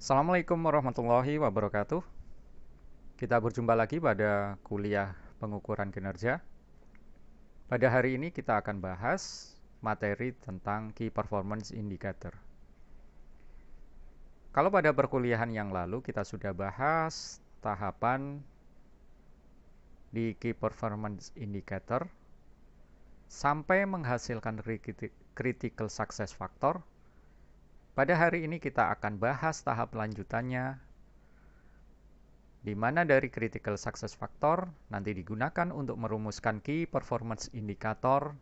Assalamualaikum warahmatullahi wabarakatuh. Kita berjumpa lagi pada kuliah pengukuran kinerja. Pada hari ini kita akan bahas materi tentang Key Performance Indicator. Kalau pada perkuliahan yang lalu kita sudah bahas tahapan di Key Performance Indicator sampai menghasilkan Critical Success Factor. Pada hari ini kita akan bahas tahap lanjutannya, di mana dari Critical Success Factor nanti digunakan untuk merumuskan Key Performance Indicator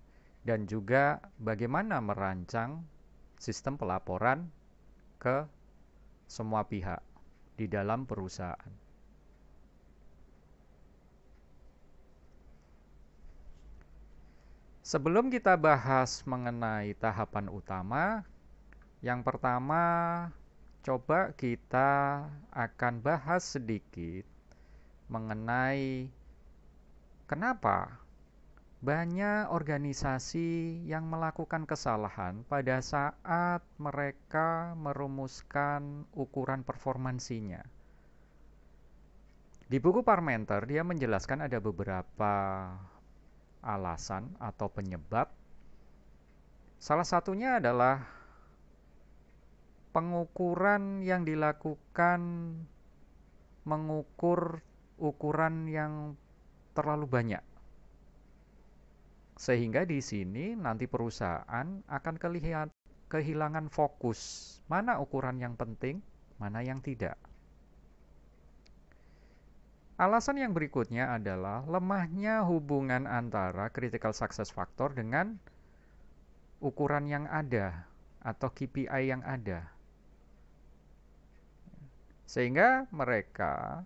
dan juga bagaimana merancang sistem pelaporan ke semua pihak di dalam perusahaan. Sebelum kita bahas mengenai tahapan utama, yang pertama coba kita akan bahas sedikit mengenai kenapa banyak organisasi yang melakukan kesalahan pada saat mereka merumuskan ukuran performansinya. Di buku Parmenter dia menjelaskan ada beberapa alasan atau penyebab. Salah satunya adalah pengukuran yang dilakukan mengukur ukuran yang terlalu banyak. Sehingga di sini nanti perusahaan akan kehilangan fokus. Mana ukuran yang penting, mana yang tidak. Alasan yang berikutnya adalah lemahnya hubungan antara critical success factor dengan ukuran yang ada atau KPI yang ada. Sehingga mereka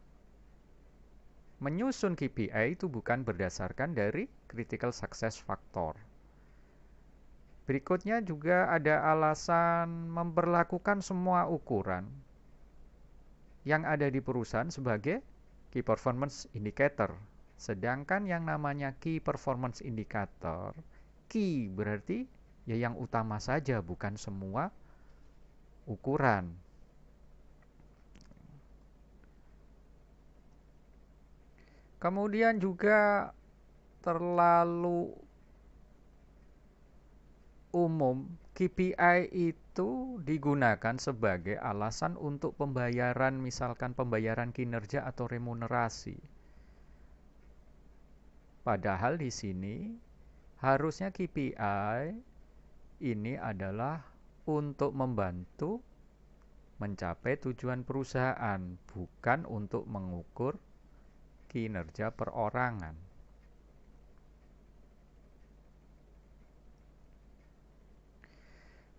menyusun KPI itu bukan berdasarkan dari critical success factor. Berikutnya juga ada alasan memperlakukan semua ukuran yang ada di perusahaan sebagai Key Performance Indicator. Sedangkan yang namanya Key Performance Indicator, key berarti ya yang utama saja, bukan semua ukuran. Kemudian juga terlalu umum, KPI itu digunakan sebagai alasan untuk pembayaran, misalkan pembayaran kinerja atau remunerasi. Padahal di sini harusnya KPI ini adalah untuk membantu mencapai tujuan perusahaan, bukan untuk mengukur kinerja perorangan.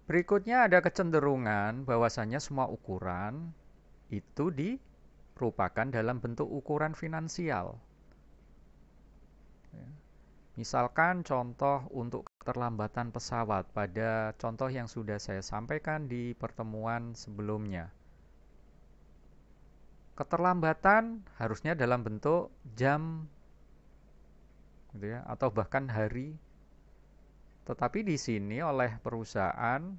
Berikutnya ada kecenderungan bahwasanya semua ukuran itu dirupakan dalam bentuk ukuran finansial. Misalkan contoh untuk keterlambatan pesawat pada contoh yang sudah saya sampaikan di pertemuan sebelumnya. Keterlambatan harusnya dalam bentuk jam gitu ya, atau bahkan hari. Tetapi di sini oleh perusahaan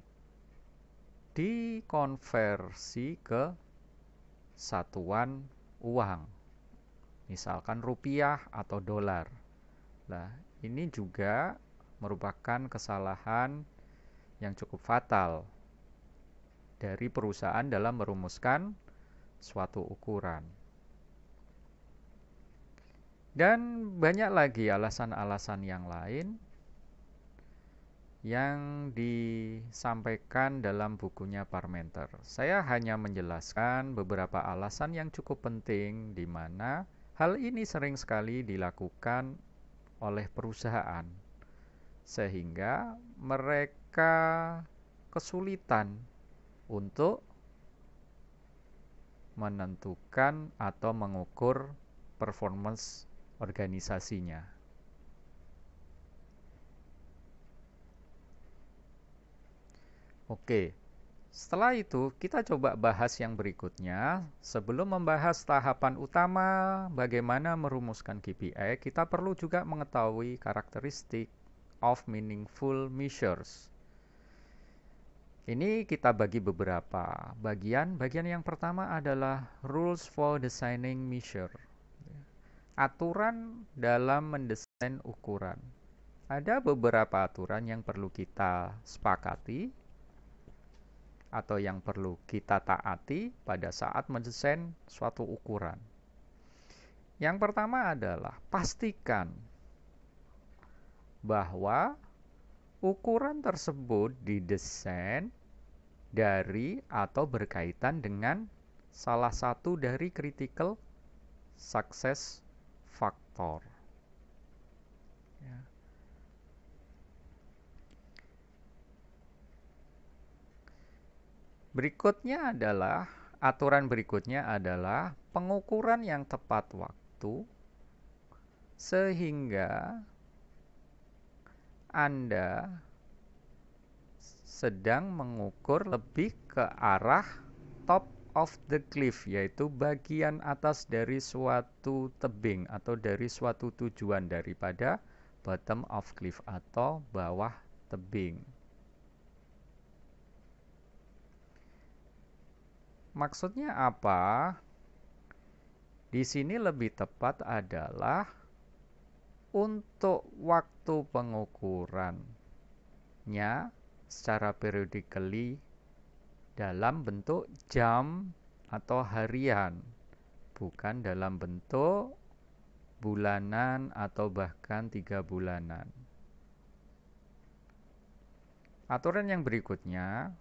dikonversi ke satuan uang, misalkan rupiah atau dolar. Nah, ini juga merupakan kesalahan yang cukup fatal dari perusahaan dalam merumuskan suatu ukuran. Dan banyak lagi alasan-alasan yang lain yang disampaikan dalam bukunya Parmenter. Saya hanya menjelaskan beberapa alasan yang cukup penting di mana hal ini sering sekali dilakukan oleh perusahaan sehingga mereka kesulitan untuk menentukan atau mengukur performance organisasinya. Oke, setelah itu kita coba bahas yang berikutnya. Sebelum membahas tahapan utama bagaimana merumuskan KPI, kita perlu juga mengetahui karakteristik of meaningful measures. Ini kita bagi beberapa bagian. Bagian yang pertama adalah rules for designing measure. Aturan dalam mendesain ukuran. Ada beberapa aturan yang perlu kita sepakati atau yang perlu kita taati pada saat mendesain suatu ukuran. Yang pertama adalah pastikan bahwa ukuran tersebut didesain dari atau berkaitan dengan salah satu dari critical success factor. Ya. Aturan berikutnya adalah pengukuran yang tepat waktu sehingga Anda sedang mengukur lebih ke arah top of the cliff, yaitu bagian atas dari suatu tebing atau dari suatu tujuan daripada bottom of cliff atau bawah tebing. Maksudnya apa? Di sini lebih tepat adalah untuk waktu pengukurannya secara periodically dalam bentuk jam atau harian, bukan dalam bentuk bulanan atau bahkan 3 bulanan. Aturan yang berikutnya,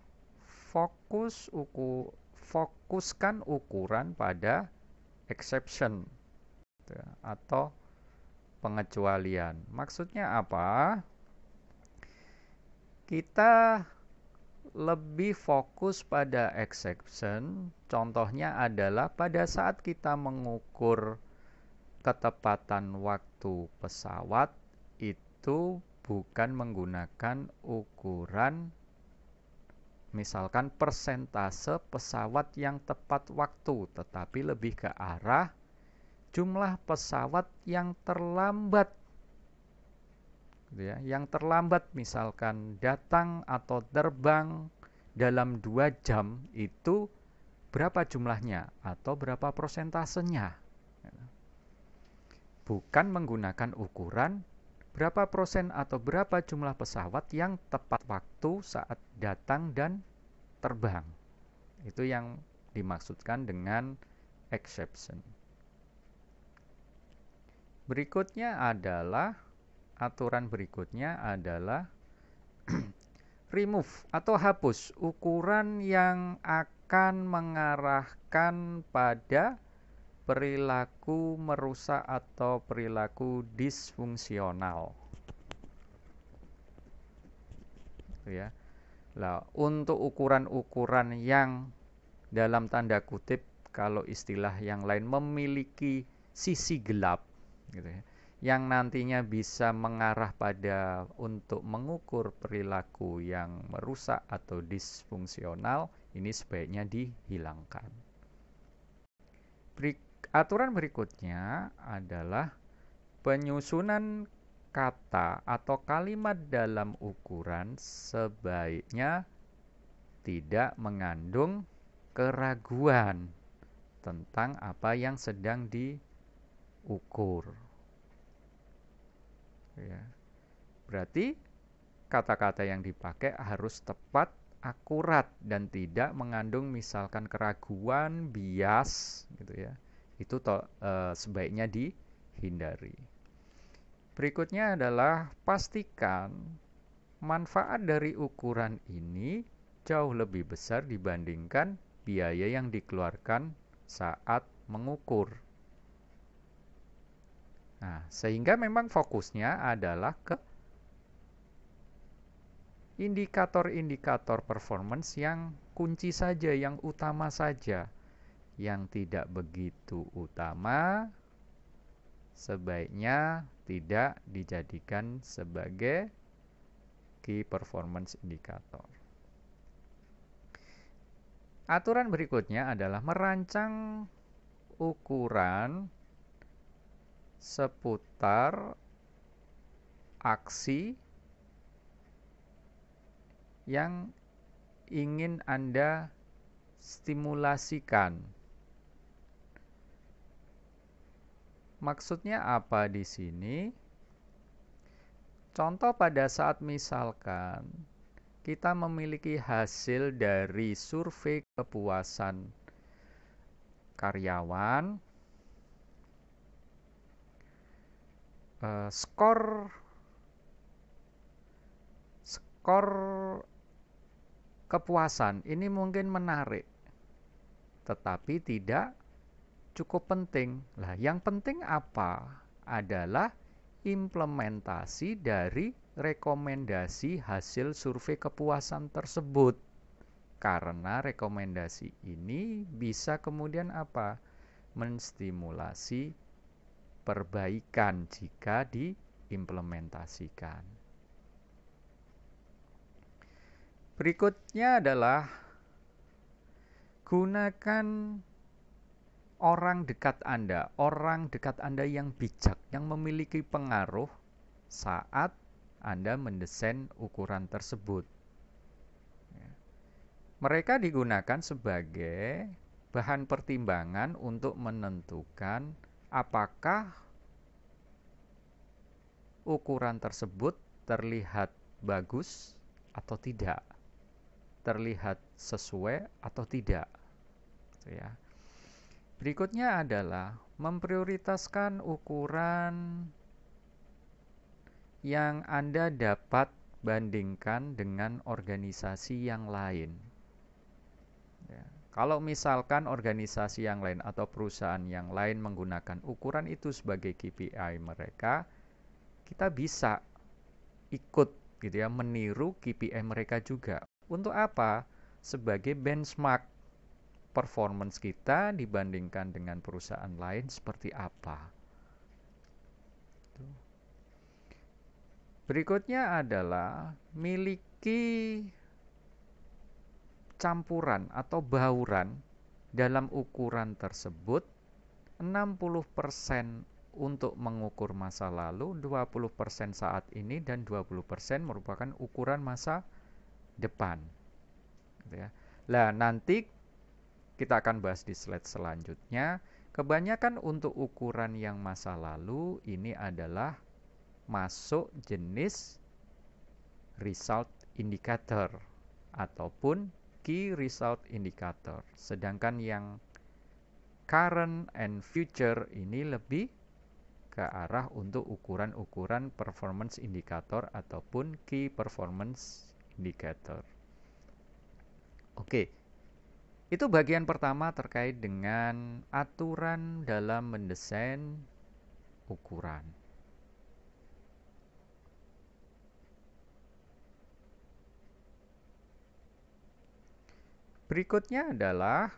fokuskan ukuran pada exception atau pengecualian. Maksudnya apa? Kita lebih fokus pada exception. Contohnya adalah pada saat kita mengukur ketepatan waktu pesawat itu bukan menggunakan ukuran misalkan persentase pesawat yang tepat waktu, tetapi lebih ke arah jumlah pesawat yang terlambat, yang terlambat misalkan datang atau terbang dalam 2 jam itu berapa jumlahnya atau berapa persentasenya. Bukan menggunakan ukuran berapa persen atau berapa jumlah pesawat yang tepat waktu saat datang dan terbang. Itu yang dimaksudkan dengan exception. Aturan berikutnya adalah remove atau hapus ukuran yang akan mengarahkan pada perilaku merusak atau perilaku disfungsional. Ya. Nah, untuk ukuran-ukuran yang dalam tanda kutip kalau istilah yang lain memiliki sisi gelap gitu ya, yang nantinya bisa mengarah pada untuk mengukur perilaku yang merusak atau disfungsional, ini sebaiknya dihilangkan. Aturan berikutnya adalah penyusunan kata atau kalimat dalam ukuran sebaiknya tidak mengandung keraguan tentang apa yang sedang diukur. Ya. Berarti kata-kata yang dipakai harus tepat, akurat, dan tidak mengandung misalkan keraguan, bias, gitu ya. Itu sebaiknya dihindari. Berikutnya adalah pastikan manfaat dari ukuran ini jauh lebih besar dibandingkan biaya yang dikeluarkan saat mengukur. Nah, sehingga memang fokusnya adalah ke indikator-indikator performance yang kunci saja, yang utama saja. Yang tidak begitu utama sebaiknya tidak dijadikan sebagai key performance indicator. Aturan berikutnya adalah merancang ukuran seputar aksi yang ingin Anda stimulasikan. Maksudnya apa di sini? Contoh pada saat misalkan kita memiliki hasil dari survei kepuasan karyawan, skor kepuasan ini mungkin menarik, tetapi tidak cukup penting. Lah, yang penting apa? Adalah implementasi dari rekomendasi hasil survei kepuasan tersebut. Karena rekomendasi ini bisa kemudian apa? Menstimulasi perbaikan jika diimplementasikan. Berikutnya adalah gunakan orang dekat Anda yang bijak, yang memiliki pengaruh saat Anda mendesain ukuran tersebut. Mereka digunakan sebagai bahan pertimbangan untuk menentukan apakah ukuran tersebut terlihat bagus atau tidak, terlihat sesuai atau tidak. Ya. Berikutnya adalah memprioritaskan ukuran yang Anda dapat bandingkan dengan organisasi yang lain. Ya. Kalau misalkan organisasi yang lain atau perusahaan yang lain menggunakan ukuran itu sebagai KPI mereka, kita bisa ikut gitu ya, meniru KPI mereka juga. Untuk apa? Sebagai benchmark performance kita dibandingkan dengan perusahaan lain seperti apa. Berikutnya adalah miliki campuran atau bauran dalam ukuran tersebut 60% untuk mengukur masa lalu, 20% saat ini, dan 20% merupakan ukuran masa depan. Gitu ya. Nah, nanti kita akan bahas di slide selanjutnya. Kebanyakan untuk ukuran yang masa lalu ini adalah masuk jenis result indicator ataupun key result indicator. Sedangkan yang current and future ini lebih ke arah untuk ukuran-ukuran performance indicator ataupun key performance indicator. Oke. Itu bagian pertama terkait dengan aturan dalam mendesain ukuran. Berikutnya adalah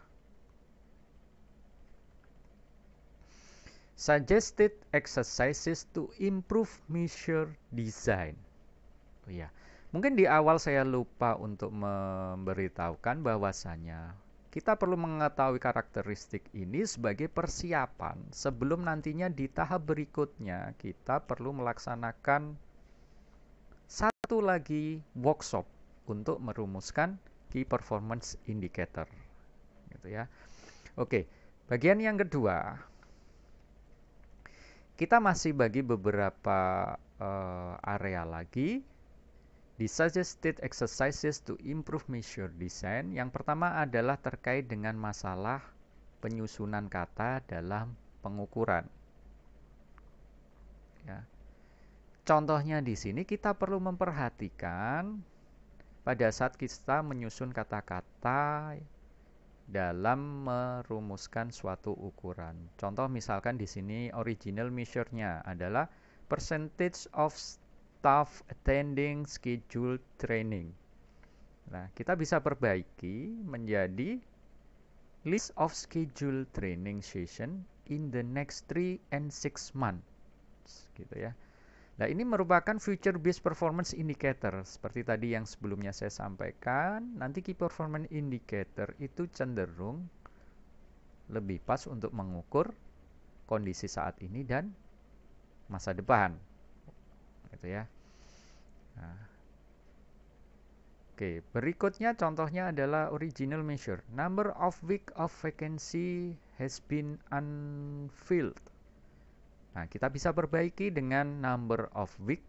suggested exercises to improve measure design. Oh ya, mungkin di awal saya lupa untuk memberitahukan bahwasanya kita perlu mengetahui karakteristik ini sebagai persiapan sebelum nantinya di tahap berikutnya kita perlu melaksanakan satu lagi workshop untuk merumuskan key performance indicator. Gitu ya. Oke, bagian yang kedua, kita masih bagi beberapa area lagi di suggested exercises to improve measure design. Yang pertama adalah terkait dengan masalah penyusunan kata dalam pengukuran. Ya. Contohnya di sini kita perlu memperhatikan pada saat kita menyusun kata-kata dalam merumuskan suatu ukuran. Contoh misalkan di sini original measure-nya adalah percentage of staff attending scheduled training. Nah, kita bisa perbaiki menjadi list of scheduled training session in the next 3 and 6 months. Gitu ya. Nah, ini merupakan future based performance indicator. Seperti tadi yang sebelumnya saya sampaikan, nanti key performance indicator itu cenderung lebih pas untuk mengukur kondisi saat ini dan masa depan. Gitu ya. Nah, Oke, berikutnya contohnya adalah original measure. Number of week of vacancy has been unfilled. Nah, kita bisa perbaiki dengan number of week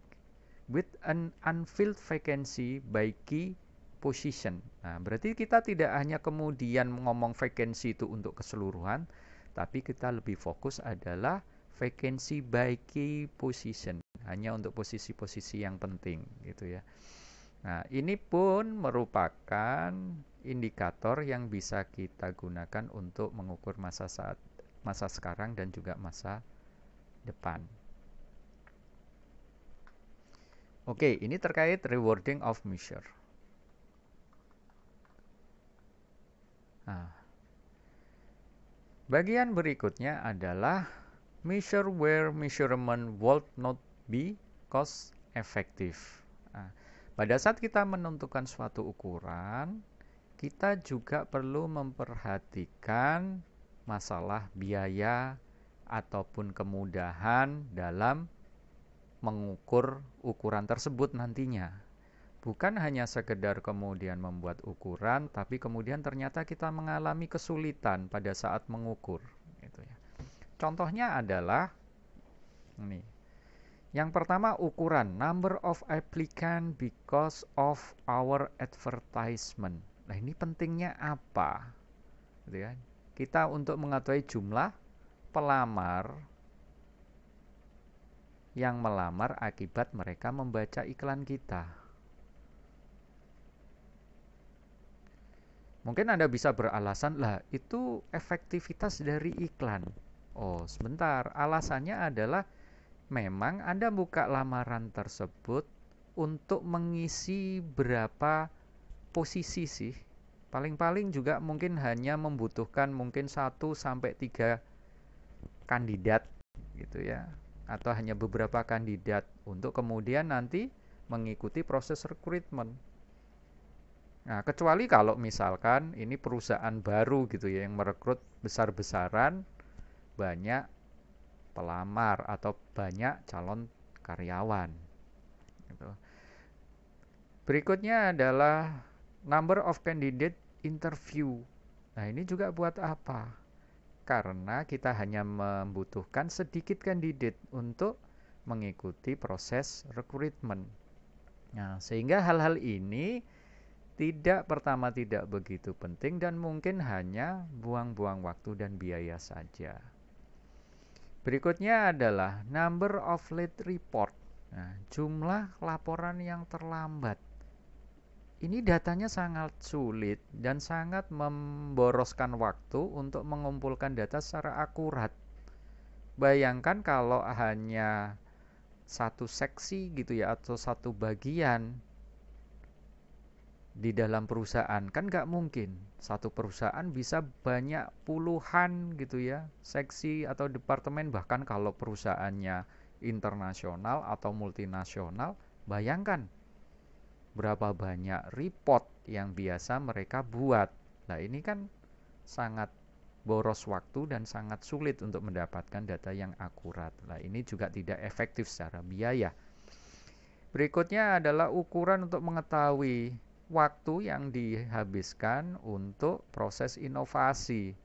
with an unfilled vacancy by key position. Nah, berarti kita tidak hanya kemudian ngomong vacancy itu untuk keseluruhan, tapi kita lebih fokus adalah vacancy by key position, hanya untuk posisi-posisi yang penting gitu ya. Nah, ini pun merupakan indikator yang bisa kita gunakan untuk mengukur masa sekarang dan juga masa depan. Oke, ini terkait rewarding of measure. Nah, bagian berikutnya adalah measure where measurement would not be cost effective. Nah, pada saat kita menentukan suatu ukuran, kita juga perlu memperhatikan masalah biaya ataupun kemudahan dalam mengukur ukuran tersebut nantinya. Bukan hanya sekedar kemudian membuat ukuran, tapi kemudian ternyata kita mengalami kesulitan pada saat mengukur. Gitu ya. Contohnya adalah ini. Yang pertama ukuran number of applicant because of our advertisement. Nah, ini pentingnya apa? Gitu ya. Kita untuk mengetahui jumlah pelamar yang melamar akibat mereka membaca iklan kita. Mungkin Anda bisa beralasan, lah itu efektivitas dari iklan. Oh, sebentar. Alasannya adalah memang Anda buka lamaran tersebut untuk mengisi berapa posisi sih. Paling-paling juga mungkin hanya membutuhkan mungkin 1-3 kandidat gitu ya. Atau hanya beberapa kandidat untuk kemudian nanti mengikuti proses rekrutmen. Nah, kecuali kalau misalkan ini perusahaan baru gitu ya yang merekrut besar-besaran, banyak pelamar atau banyak calon karyawan. Gitu. Berikutnya adalah number of candidate interview. Nah, ini juga buat apa? Karena kita hanya membutuhkan sedikit kandidat untuk mengikuti proses rekrutmen. Nah, sehingga hal-hal ini tidak begitu penting dan mungkin hanya buang-buang waktu dan biaya saja. Berikutnya adalah number of late report. Nah, jumlah laporan yang terlambat. Ini datanya sangat sulit dan sangat memboroskan waktu untuk mengumpulkan data secara akurat. Bayangkan kalau hanya satu seksi gitu ya atau satu bagian di dalam perusahaan, kan nggak mungkin satu perusahaan bisa banyak puluhan gitu ya seksi atau departemen, bahkan kalau perusahaannya internasional atau multinasional, bayangkan berapa banyak report yang biasa mereka buat. Nah, ini kan sangat boros waktu dan sangat sulit untuk mendapatkan data yang akurat. Nah, ini juga tidak efektif secara biaya. Berikutnya adalah ukuran untuk mengetahui waktu yang dihabiskan untuk proses inovasi.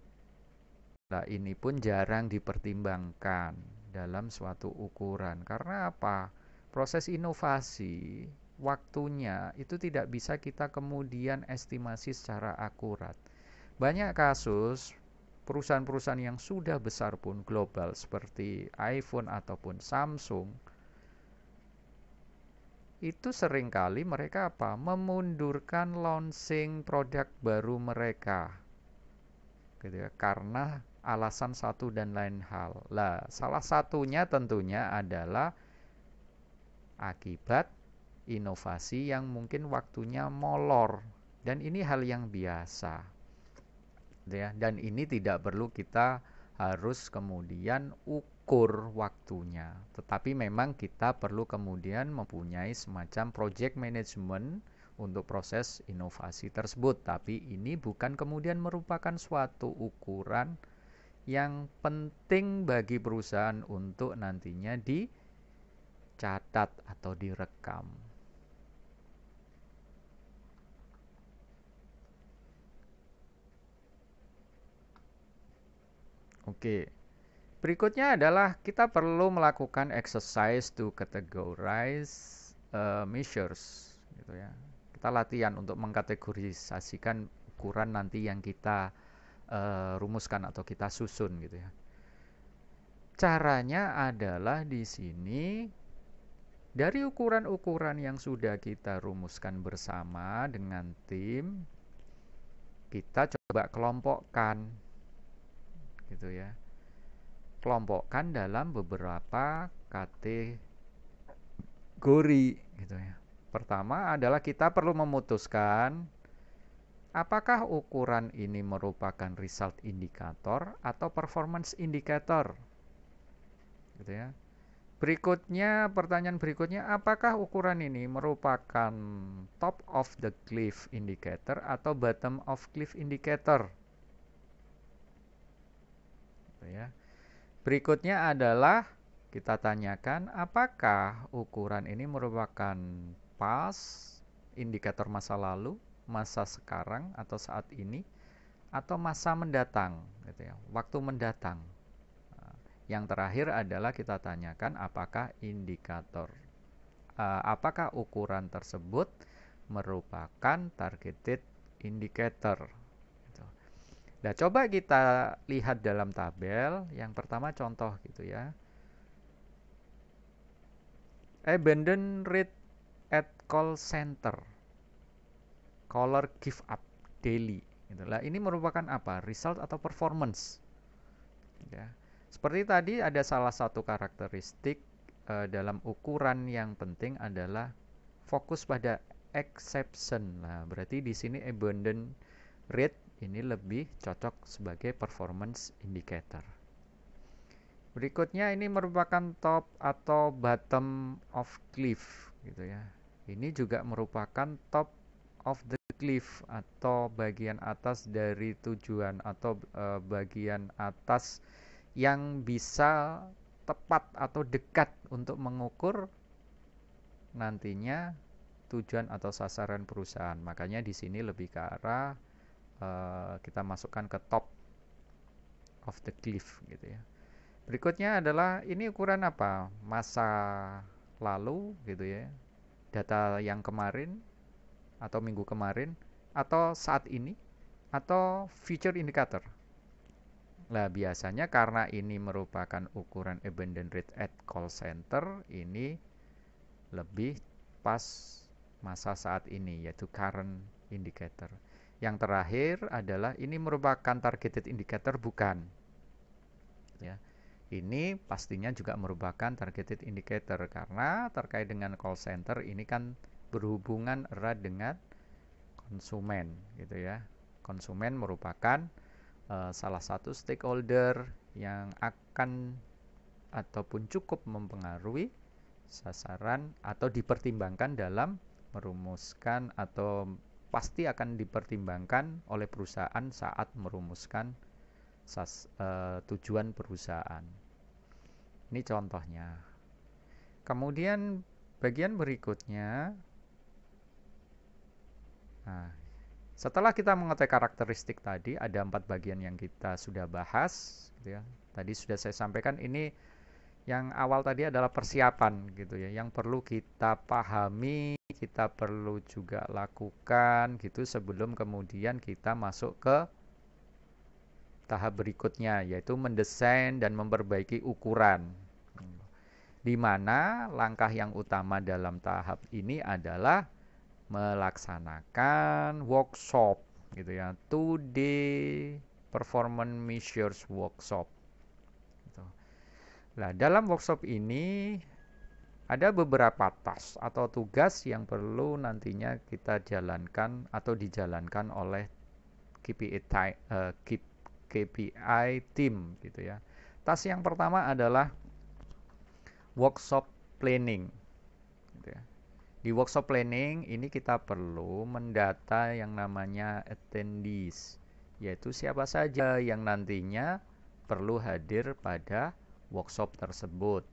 Nah, ini pun jarang dipertimbangkan dalam suatu ukuran. Karena apa? Proses inovasi waktunya itu tidak bisa kita kemudian estimasi secara akurat. Banyak kasus perusahaan-perusahaan yang sudah besar pun global seperti iPhone ataupun Samsung, itu seringkali mereka apa? Memundurkan launching produk baru mereka. Gitu ya, karena alasan satu dan lain hal. Lah, salah satunya tentunya adalah akibat inovasi yang mungkin waktunya molor, dan ini hal yang biasa ya, dan ini tidak perlu kita harus kemudian ukur waktunya, tetapi memang kita perlu kemudian mempunyai semacam project management untuk proses inovasi tersebut, tapi ini bukan kemudian merupakan suatu ukuran yang penting bagi perusahaan untuk nantinya dicatat atau direkam. Oke. Berikutnya adalah kita perlu melakukan exercise to categorize measures gitu ya. Kita latihan untuk mengkategorisasikan ukuran nanti yang kita rumuskan atau kita susun gitu ya. Caranya adalah di sini dari ukuran-ukuran yang sudah kita rumuskan bersama dengan tim, kita coba kelompokkan gitu ya. Kelompokkan dalam beberapa kategori gitu ya. Pertama adalah kita perlu memutuskan apakah ukuran ini merupakan result indikator atau performance indikator gitu ya. Berikutnya, pertanyaan berikutnya, apakah ukuran ini merupakan top of the cliff indicator atau bottom of cliff indicator? Gitu ya. Berikutnya adalah kita tanyakan apakah ukuran ini merupakan past, indikator masa lalu, masa sekarang atau saat ini, atau masa mendatang, gitu ya, waktu mendatang. Yang terakhir adalah kita tanyakan apakah apakah ukuran tersebut merupakan targeted indicator. Nah, coba kita lihat dalam tabel. Yang pertama contoh gitu ya. Abandon rate at call center. Caller give up daily. Itulah. Ini merupakan apa? Result atau performance? Ya. Seperti tadi ada salah satu karakteristik dalam ukuran yang penting adalah fokus pada exception. Nah, berarti di sini abandon rate ini lebih cocok sebagai performance indicator. Berikutnya ini merupakan top atau bottom of cliff gitu ya. Ini juga merupakan top of the cliff atau bagian atas dari tujuan atau bagian atas yang bisa tepat atau dekat untuk mengukur nantinya tujuan atau sasaran perusahaan. Makanya di sini lebih ke arah kita masukkan ke top of the cliff gitu ya. Berikutnya adalah ini ukuran apa? Masa lalu gitu ya. Data yang kemarin atau minggu kemarin atau saat ini atau future indicator. Nah, biasanya karena ini merupakan ukuran abandon rate at call center, ini lebih pas masa saat ini, yaitu current indicator. Yang terakhir adalah ini merupakan targeted indicator, bukan. Ya. Ini pastinya juga merupakan targeted indicator karena terkait dengan call center ini kan berhubungan erat dengan konsumen, gitu ya. Konsumen merupakan salah satu stakeholder yang akan ataupun cukup mempengaruhi sasaran atau dipertimbangkan dalam merumuskan atau pasti akan dipertimbangkan oleh perusahaan saat merumuskan tujuan perusahaan. Ini contohnya. Kemudian bagian berikutnya, nah, setelah kita mengetahui karakteristik tadi, ada 4 bagian yang kita sudah bahas gitu ya. Tadi sudah saya sampaikan, ini yang awal tadi adalah persiapan gitu ya, yang perlu kita pahami, kita perlu juga lakukan gitu sebelum kemudian kita masuk ke tahap berikutnya, yaitu mendesain dan memperbaiki ukuran. Di mana langkah yang utama dalam tahap ini adalah melaksanakan workshop gitu ya, 2-day performance measures workshop gitu. Nah, dalam workshop ini ada beberapa task atau tugas yang perlu nantinya kita jalankan atau dijalankan oleh KPI team gitu ya. Task yang pertama adalah workshop planning gitu ya. Di workshop planning ini kita perlu mendata yang namanya attendees, yaitu siapa saja yang nantinya perlu hadir pada workshop tersebut.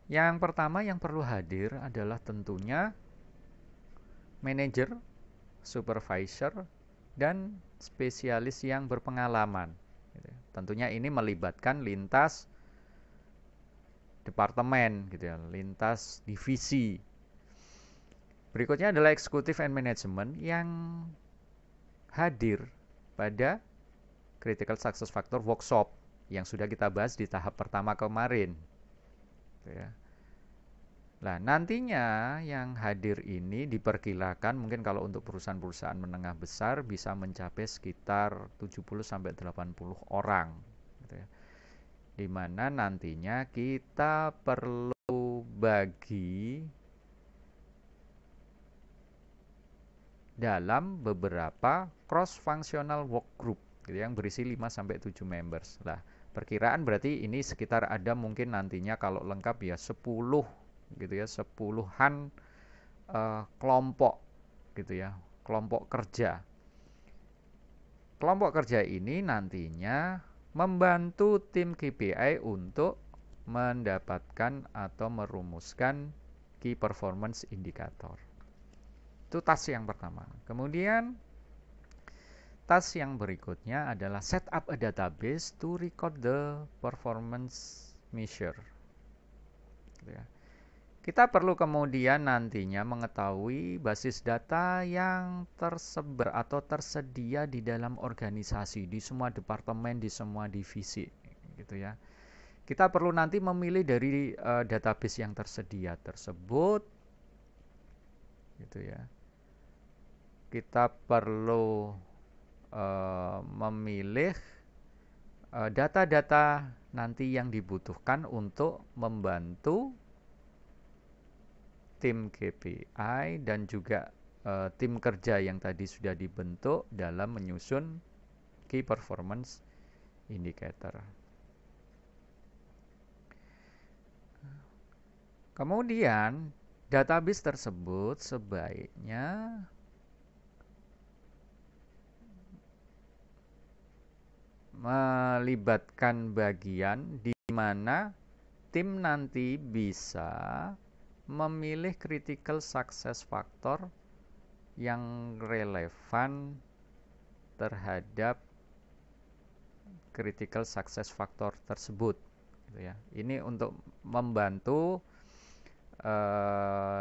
Yang pertama yang perlu hadir adalah tentunya manajer, supervisor, dan spesialis yang berpengalaman. Tentunya ini melibatkan lintas departemen gitu ya, lintas divisi. Berikutnya adalah executive and management yang hadir pada critical success factor workshop yang sudah kita bahas di tahap pertama kemarin. Gitu ya. Nah, nantinya yang hadir ini diperkirakan mungkin kalau untuk perusahaan-perusahaan menengah besar bisa mencapai sekitar 70-80 orang. Gitu ya. Di mana nantinya kita perlu bagi dalam beberapa cross-functional work group gitu, yang berisi 5-7 members. Lah, perkiraan berarti ini sekitar ada mungkin nantinya kalau lengkap ya 10 gitu ya, 10-an kelompok gitu ya, kelompok kerja. Kelompok kerja ini nantinya membantu tim KPI untuk mendapatkan atau merumuskan key performance indicator. Itu task yang pertama. Kemudian task yang berikutnya adalah set up a database to record the performance measure. Kita perlu kemudian nantinya mengetahui basis data yang tersebar atau tersedia di dalam organisasi, di semua departemen, di semua divisi, gitu ya. Kita perlu nanti memilih dari database yang tersedia tersebut, gitu ya. Kita perlu memilih data-data nanti yang dibutuhkan untuk membantu tim KPI dan juga tim kerja yang tadi sudah dibentuk dalam menyusun key performance indicator. Kemudian database tersebut sebaiknya melibatkan bagian di mana tim nanti bisa memilih critical success factor yang relevan terhadap critical success factor tersebut gitu ya. Ini untuk membantu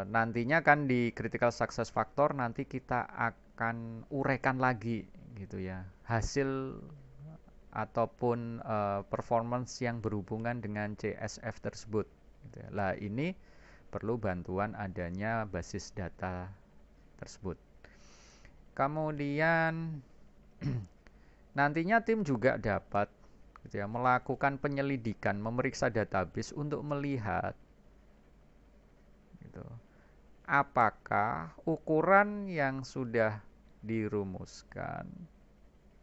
nantinya kan di critical success factor nanti kita akan uraikan lagi gitu ya, hasil ataupun performance yang berhubungan dengan CSF tersebut gitu ya. Lah ini perlu bantuan adanya basis data tersebut. Kemudian nantinya tim juga dapat gitu ya, melakukan penyelidikan, memeriksa database untuk melihat gitu, apakah ukuran yang sudah dirumuskan,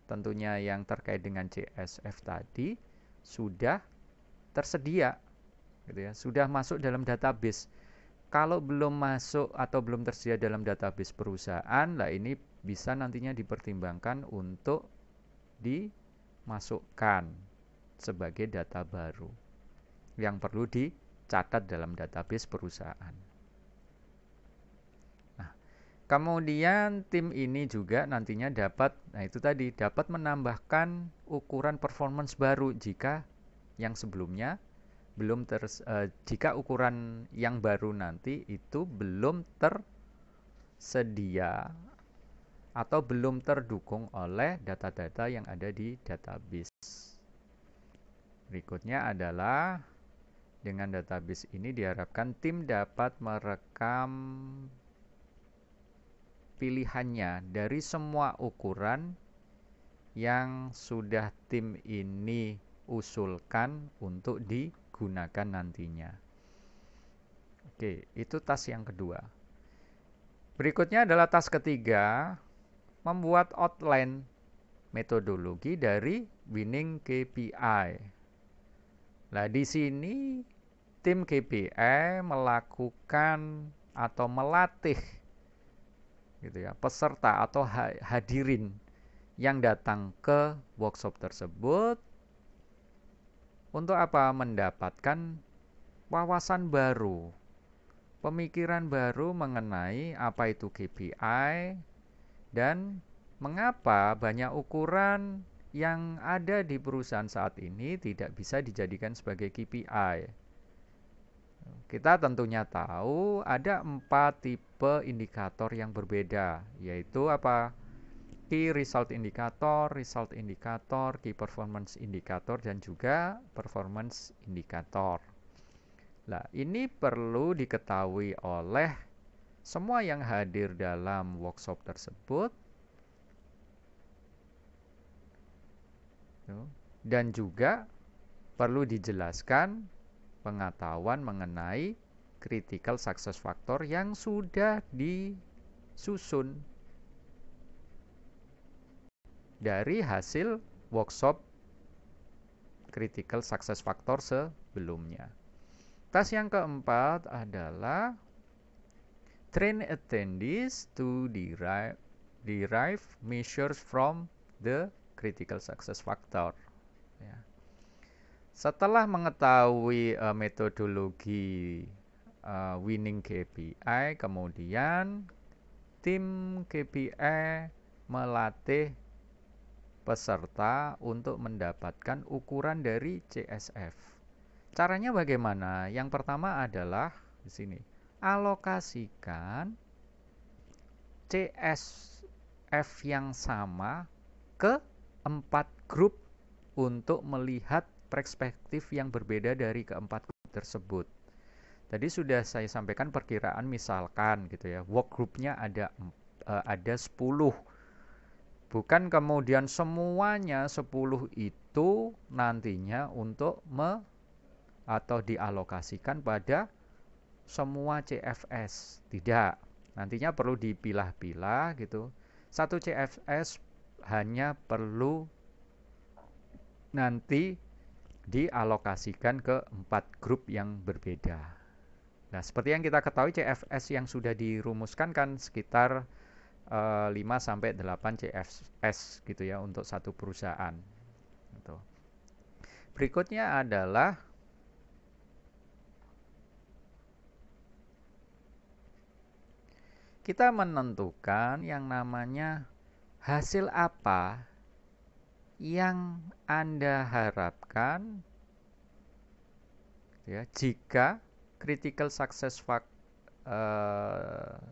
tentunya yang terkait dengan CSF tadi, sudah tersedia gitu ya, sudah masuk dalam database. Kalau belum masuk atau belum tersedia dalam database perusahaan, lah ini bisa nantinya dipertimbangkan untuk dimasukkan sebagai data baru yang perlu dicatat dalam database perusahaan. Nah, kemudian tim ini juga nantinya dapat, nah itu tadi, dapat menambahkan ukuran performance baru jika yang sebelumnya belum jika ukuran yang baru nanti itu belum tersedia atau belum terdukung oleh data-data yang ada di database. Berikutnya adalah dengan database ini diharapkan tim dapat merekam pilihannya dari semua ukuran yang sudah tim ini usulkan untuk digunakan nantinya. Oke, itu task yang kedua. Berikutnya adalah task ketiga, membuat outline metodologi dari winning KPI. Nah, di sini tim KPI melakukan atau melatih gitu ya, peserta atau hadirin yang datang ke workshop tersebut untuk apa? Mendapatkan wawasan baru, pemikiran baru mengenai apa itu KPI dan mengapa banyak ukuran yang ada di perusahaan saat ini tidak bisa dijadikan sebagai KPI. Kita tentunya tahu ada 4 tipe indikator yang berbeda, yaitu apa? Key Result Indicator, Key Performance Indicator, dan juga Performance Indicator. Nah, ini perlu diketahui oleh semua yang hadir dalam workshop tersebut, dan juga perlu dijelaskan pengetahuan mengenai critical success factor yang sudah disusun dari hasil workshop critical success factor sebelumnya. Task yang keempat adalah train attendees to derive measures from the critical success factor. Ya. Setelah mengetahui metodologi winning KPI, kemudian tim KPI melatih peserta untuk mendapatkan ukuran dari CSF. Caranya bagaimana? Yang pertama adalah di sini, alokasikan CSF yang sama ke 4 grup untuk melihat perspektif yang berbeda dari keempat grup tersebut. Tadi sudah saya sampaikan perkiraan, misalkan gitu ya, work groupnya ada 10. Bukan kemudian semuanya 10 itu nantinya untuk atau dialokasikan pada semua CFS. Tidak. Nantinya perlu dipilah-pilah gitu. Satu CFS hanya perlu nanti dialokasikan ke 4 grup yang berbeda. Nah, seperti yang kita ketahui, CFS yang sudah dirumuskan kan sekitar 5-8 CFS gitu ya untuk satu perusahaan. Gitu. Berikutnya adalah kita menentukan yang namanya hasil apa yang Anda harapkan ya, jika critical success factor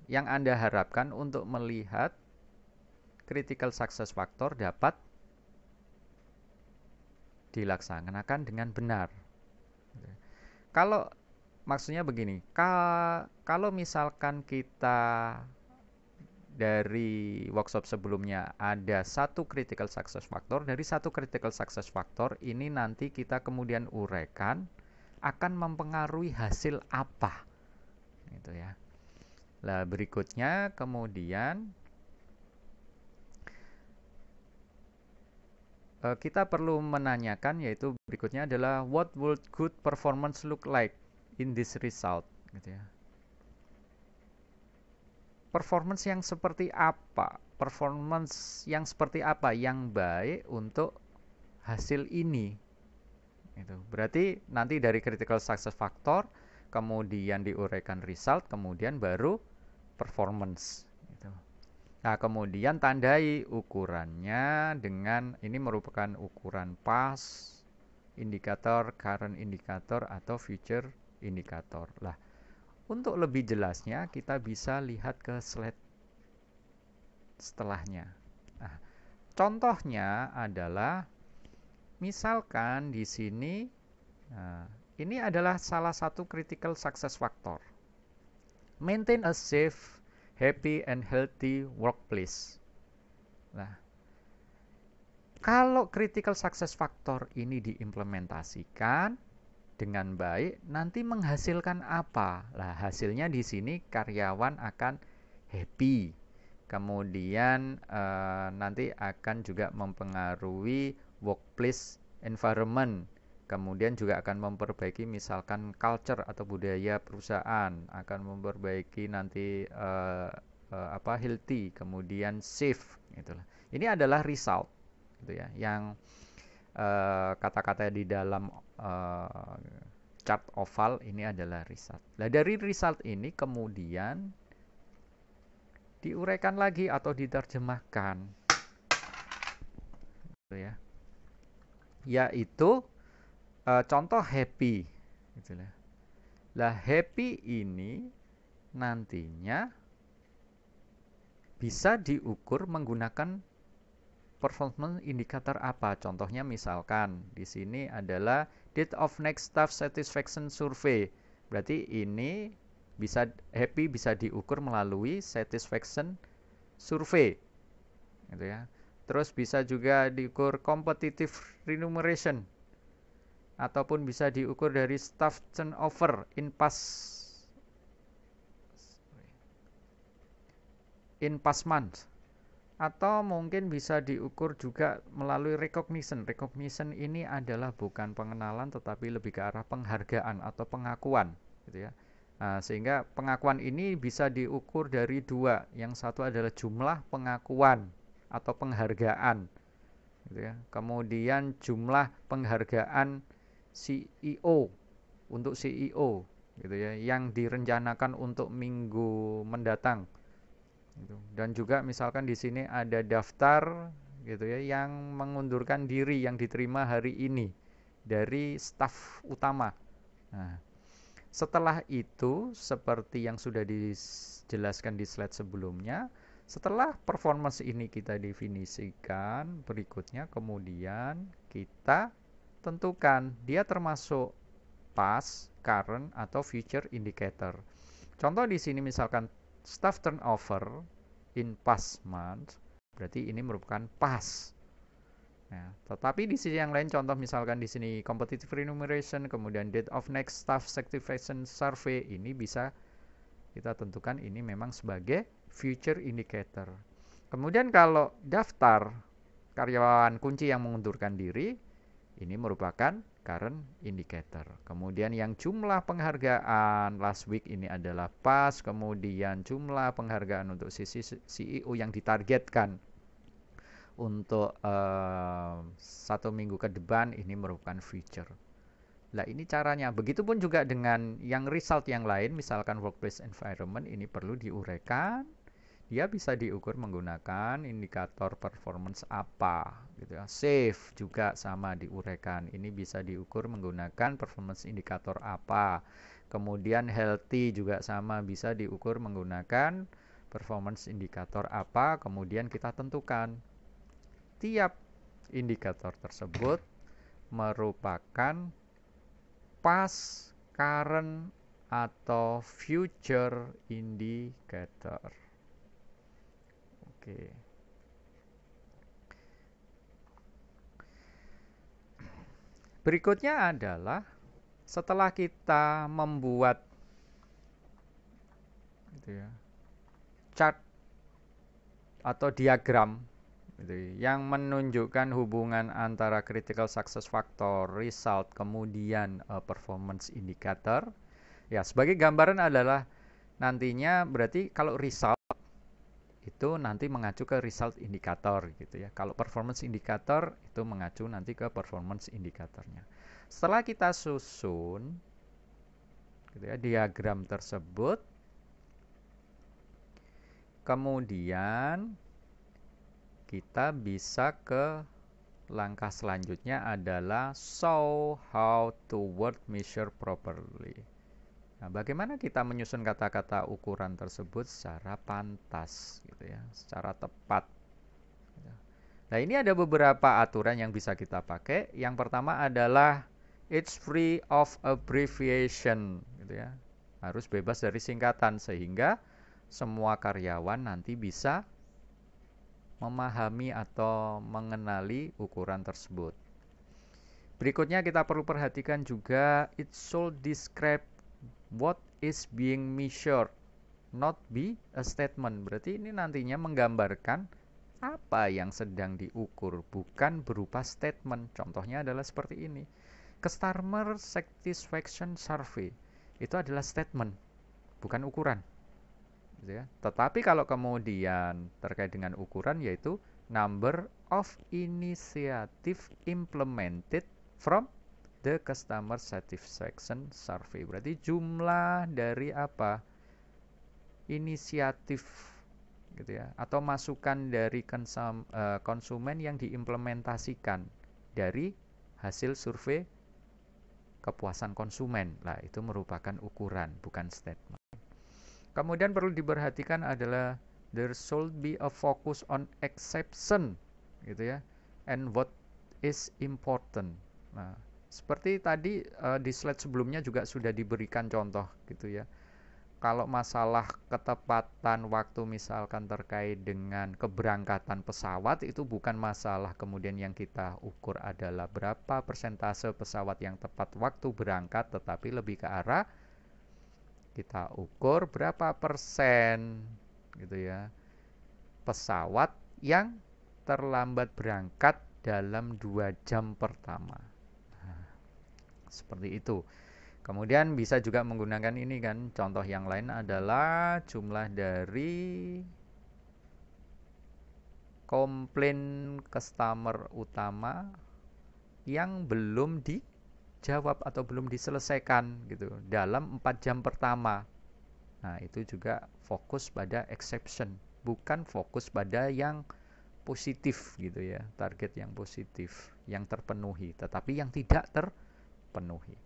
yang Anda harapkan untuk melihat critical success factor dapat dilaksanakan dengan benar. Kalau maksudnya begini, kalau misalkan kita dari workshop sebelumnya ada satu critical success factor, dari satu critical success factor ini nanti kita kemudian uraikan akan mempengaruhi hasil apa, gitu ya. Nah, berikutnya kemudian kita perlu menanyakan, yaitu berikutnya adalah what would good performance look like in this result, gitu ya. Performance yang seperti apa? Performance yang seperti apa yang baik untuk hasil ini? Itu. Berarti nanti dari critical success factor, kemudian diuraikan result, kemudian baru performance. Gitu. Nah, kemudian tandai ukurannya dengan ini merupakan ukuran past indikator, current indikator, atau future indikator. Lah, untuk lebih jelasnya kita bisa lihat ke slide setelahnya. Nah, contohnya adalah misalkan di sini, ini adalah salah satu critical success factor. Maintain a safe, happy, and healthy workplace. Nah, kalau critical success factor ini diimplementasikan dengan baik, nanti menghasilkan apa? Nah, hasilnya di sini karyawan akan happy. Kemudian nanti akan juga mempengaruhi workplace environment. Kemudian juga akan memperbaiki misalkan culture atau budaya perusahaan, akan memperbaiki nanti healthy, kemudian safe, gitulah. Ini adalah result, gitu ya, yang kata-kata di dalam chart oval ini adalah result. Nah, dari result ini kemudian diuraikan lagi atau diterjemahkan, gitu ya. yaitu contoh happy gitu lah. Lah happy ini nantinya bisa diukur menggunakan performance indikator apa? Contohnya misalkan di sini adalah date of next staff satisfaction survey. Berarti ini bisa happy bisa diukur melalui satisfaction survey, gitu ya. Terus bisa juga diukur competitive remuneration ataupun bisa diukur dari staff turnover in past month. Atau mungkin bisa diukur juga melalui recognition. Recognition ini adalah bukan pengenalan tetapi lebih ke arah penghargaan atau pengakuan, gitu ya. Nah, sehingga pengakuan ini bisa diukur dari dua. Yang satu adalah jumlah pengakuan atau penghargaan, gitu ya. Kemudian jumlah penghargaan CEO untuk CEO, gitu ya, yang direncanakan untuk minggu mendatang. Gitu. Dan juga misalkan di sini ada daftar gitu ya yang mengundurkan diri yang diterima hari ini dari staf utama. Nah, setelah itu seperti yang sudah dijelaskan di slide sebelumnya, setelah performance ini kita definisikan, berikutnya kemudian kita tentukan dia termasuk past, current atau future indicator. Contoh di sini misalkan staff turnover in past month, berarti ini merupakan past. Nah, tetapi di sisi yang lain contoh misalkan di sini competitive remuneration, kemudian date of next staff satisfaction survey, ini bisa kita tentukan ini memang sebagai future indicator. Kemudian kalau daftar karyawan kunci yang mengundurkan diri, ini merupakan current indicator. Kemudian yang jumlah penghargaan last week ini adalah pas, kemudian jumlah penghargaan untuk sisi CEO yang ditargetkan untuk 1 minggu ke depan ini merupakan future. Nah ini caranya. Begitupun juga dengan yang result yang lain, misalkan workplace environment ini perlu diuraikan. Dia bisa diukur menggunakan indikator performance apa, gitu ya. Safe juga sama diuraikan. Ini bisa diukur menggunakan performance indikator apa. Kemudian healthy juga sama bisa diukur menggunakan performance indikator apa. Kemudian kita tentukan tiap indikator tersebut merupakan past, current, atau future indicator. Oke. Berikutnya adalah setelah kita membuat gitu ya, chart atau diagram gitu, yang menunjukkan hubungan antara critical success factor, result, kemudian performance indicator. Ya, sebagai gambaran adalah nantinya berarti kalau result itu nanti mengacu ke result indikator gitu ya. Kalau performance indikator itu mengacu nanti ke performance indikatornya. Setelah kita susun gitu ya, diagram tersebut, kemudian kita bisa ke langkah selanjutnya adalah show how to word measure properly. Nah, bagaimana kita menyusun kata-kata ukuran tersebut secara pantas gitu ya, secara tepat. Nah, ini ada beberapa aturan yang bisa kita pakai. Yang pertama adalah it's free of abbreviation gitu ya. Harus bebas dari singkatan sehingga semua karyawan nanti bisa memahami atau mengenali ukuran tersebut. Berikutnya kita perlu perhatikan juga it should describe what is being measured, not be a statement. Berarti ini nantinya menggambarkan apa yang sedang diukur, bukan berupa statement. Contohnya adalah seperti ini. Customer satisfaction survey itu adalah statement, bukan ukuran. Gitu ya. Tetapi kalau kemudian terkait dengan ukuran yaitu number of initiative implemented from the customer satisfaction survey. Berarti jumlah dari apa? Inisiatif gitu ya, atau masukan dari konsumen yang diimplementasikan dari hasil survei kepuasan konsumen. Lah, itu merupakan ukuran, bukan statement. Kemudian perlu diperhatikan adalah there should be a focus on exception, gitu ya, and what is important. Nah, seperti tadi di slide sebelumnya juga sudah diberikan contoh, gitu ya. Kalau masalah ketepatan waktu misalkan terkait dengan keberangkatan pesawat, itu bukan masalah kemudian yang kita ukur adalah berapa persentase pesawat yang tepat waktu berangkat, tetapi lebih ke arah kita ukur berapa persen, gitu ya, pesawat yang terlambat berangkat dalam 2 jam pertama. Nah, seperti itu. Kemudian bisa juga menggunakan ini kan, contoh yang lain adalah jumlah dari komplain customer utama yang belum dijawab atau belum diselesaikan gitu dalam 4 jam pertama. Nah, itu juga fokus pada exception, bukan fokus pada yang positif gitu ya, target yang positif, yang terpenuhi, tetapi yang tidak terpenuhi.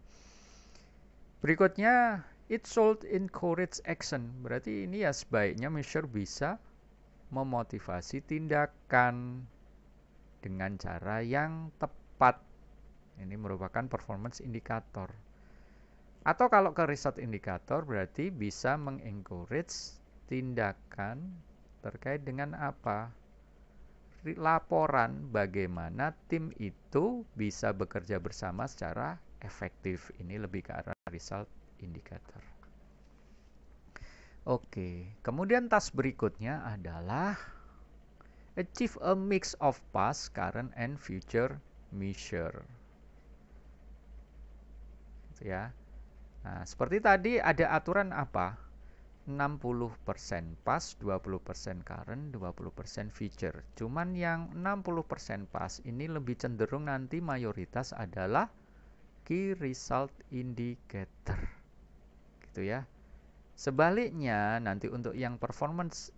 Berikutnya, it should encourage action. Berarti ini ya sebaiknya measure bisa memotivasi tindakan dengan cara yang tepat. Ini merupakan performance indicator. Atau kalau ke result indicator berarti bisa mengencourage tindakan terkait dengan apa? Laporan bagaimana tim itu bisa bekerja bersama secara efektif. Ini lebih ke arah result indicator. Oke, kemudian task berikutnya adalah achieve a mix of past, current, and future measure. Ya. Nah, seperti tadi ada aturan apa? 60% past, 20% current, 20% future. Cuman yang 60% past ini lebih cenderung nanti mayoritas adalah key result indicator, gitu ya. Sebaliknya nanti untuk yang performance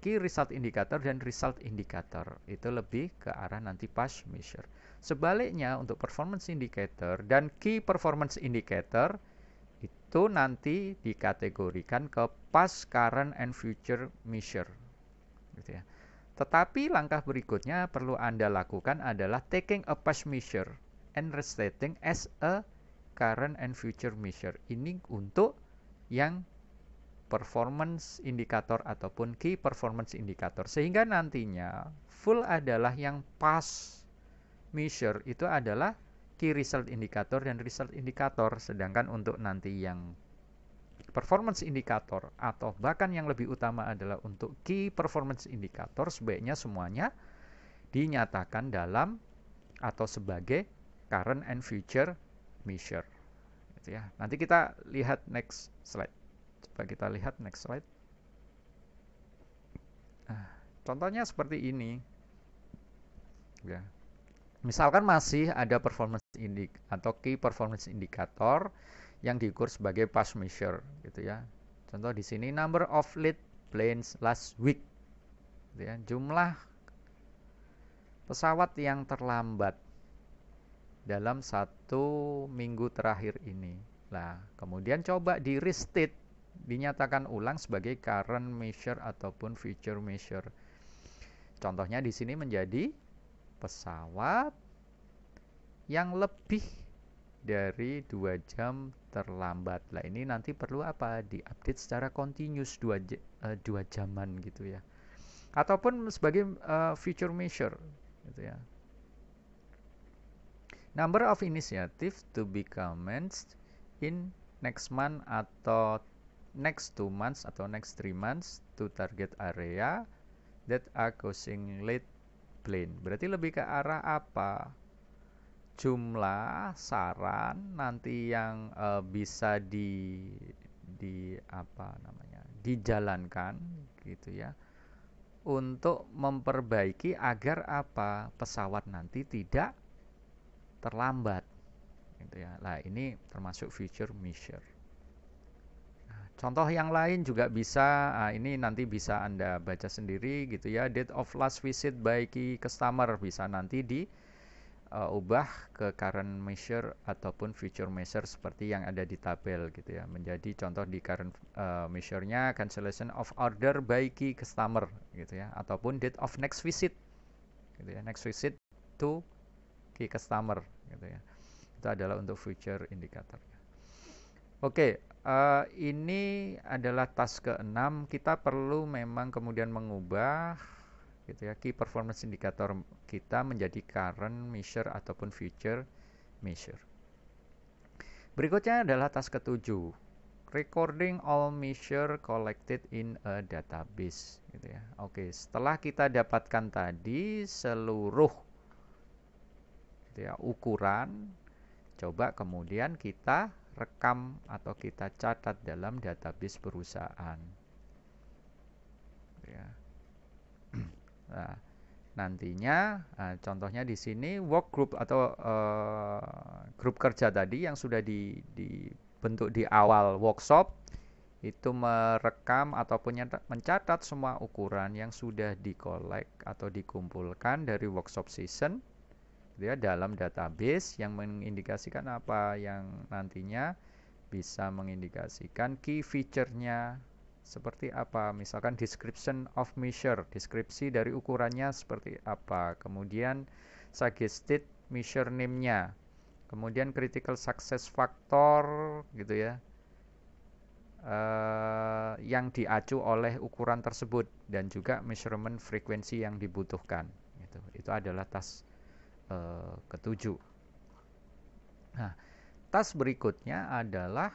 key result indicator dan result indicator itu lebih ke arah nanti past measure. Sebaliknya untuk performance indicator dan key performance indicator itu nanti dikategorikan ke past, current, and future measure, gitu ya. Tetapi langkah berikutnya perlu Anda lakukan adalah taking a past measure and restating as a current and future measure. Ini untuk yang performance indicator ataupun key performance indicator, sehingga nantinya full adalah yang past measure itu adalah key result indicator dan result indicator, sedangkan untuk nanti yang performance indicator atau bahkan yang lebih utama adalah untuk key performance indicator sebaiknya semuanya dinyatakan dalam atau sebagai current and future measure, gitu ya. Nanti kita lihat next slide. Coba kita lihat next slide. Contohnya seperti ini, ya. Misalkan masih ada performance atau key performance indicator yang diukur sebagai past measure, gitu ya. Contoh di sini number of late planes last week, gitu ya. Jumlah pesawat yang terlambat dalam 1 minggu terakhir ini. Nah, kemudian coba di restate, dinyatakan ulang sebagai current measure ataupun future measure. Contohnya di sini menjadi pesawat yang lebih dari 2 jam terlambat. Lah ini nanti perlu apa? Diupdate secara continuous 2 jaman gitu ya. Ataupun sebagai future measure gitu ya. Number of initiative to be commenced in next month atau next 2 months atau next 3 months to target area that are causing late plane. Berarti lebih ke arah apa? Jumlah saran nanti yang bisa dijalankan gitu ya, untuk memperbaiki agar apa? Pesawat nanti tidak terlambat, gitu ya. Nah, ini termasuk future measure. Contoh yang lain juga bisa, ini nanti bisa Anda baca sendiri gitu ya. Date of last visit by key customer bisa nanti ubah ke current measure ataupun future measure seperti yang ada di tabel gitu ya. Menjadi contoh di current measure-nya cancellation of order by key customer gitu ya, ataupun date of next visit gitu ya, next visit to key customer gitu ya. Itu adalah untuk future indicator. Oke, ini adalah task ke-6. Kita perlu memang kemudian mengubah gitu ya, key performance indicator kita menjadi current measure ataupun future measure. Berikutnya adalah task ke-7, recording all measure collected in a database gitu ya. Oke, setelah kita dapatkan tadi seluruh gitu ya, ukuran, coba kemudian kita rekam atau kita catat dalam database perusahaan ya. Nah, nantinya contohnya di sini work group atau grup kerja tadi yang sudah dibentuk di awal workshop itu merekam ataupun mencatat semua ukuran yang sudah dikolek atau dikumpulkan dari workshop season ya, dalam database yang mengindikasikan apa, yang nantinya bisa mengindikasikan key feature-nya seperti apa, misalkan description of measure, deskripsi dari ukurannya seperti apa, kemudian suggested measure name-nya, kemudian critical success factor gitu ya, yang diacu oleh ukuran tersebut, dan juga measurement frekuensi yang dibutuhkan gitu. Itu adalah task ke-7. Nah, task berikutnya adalah,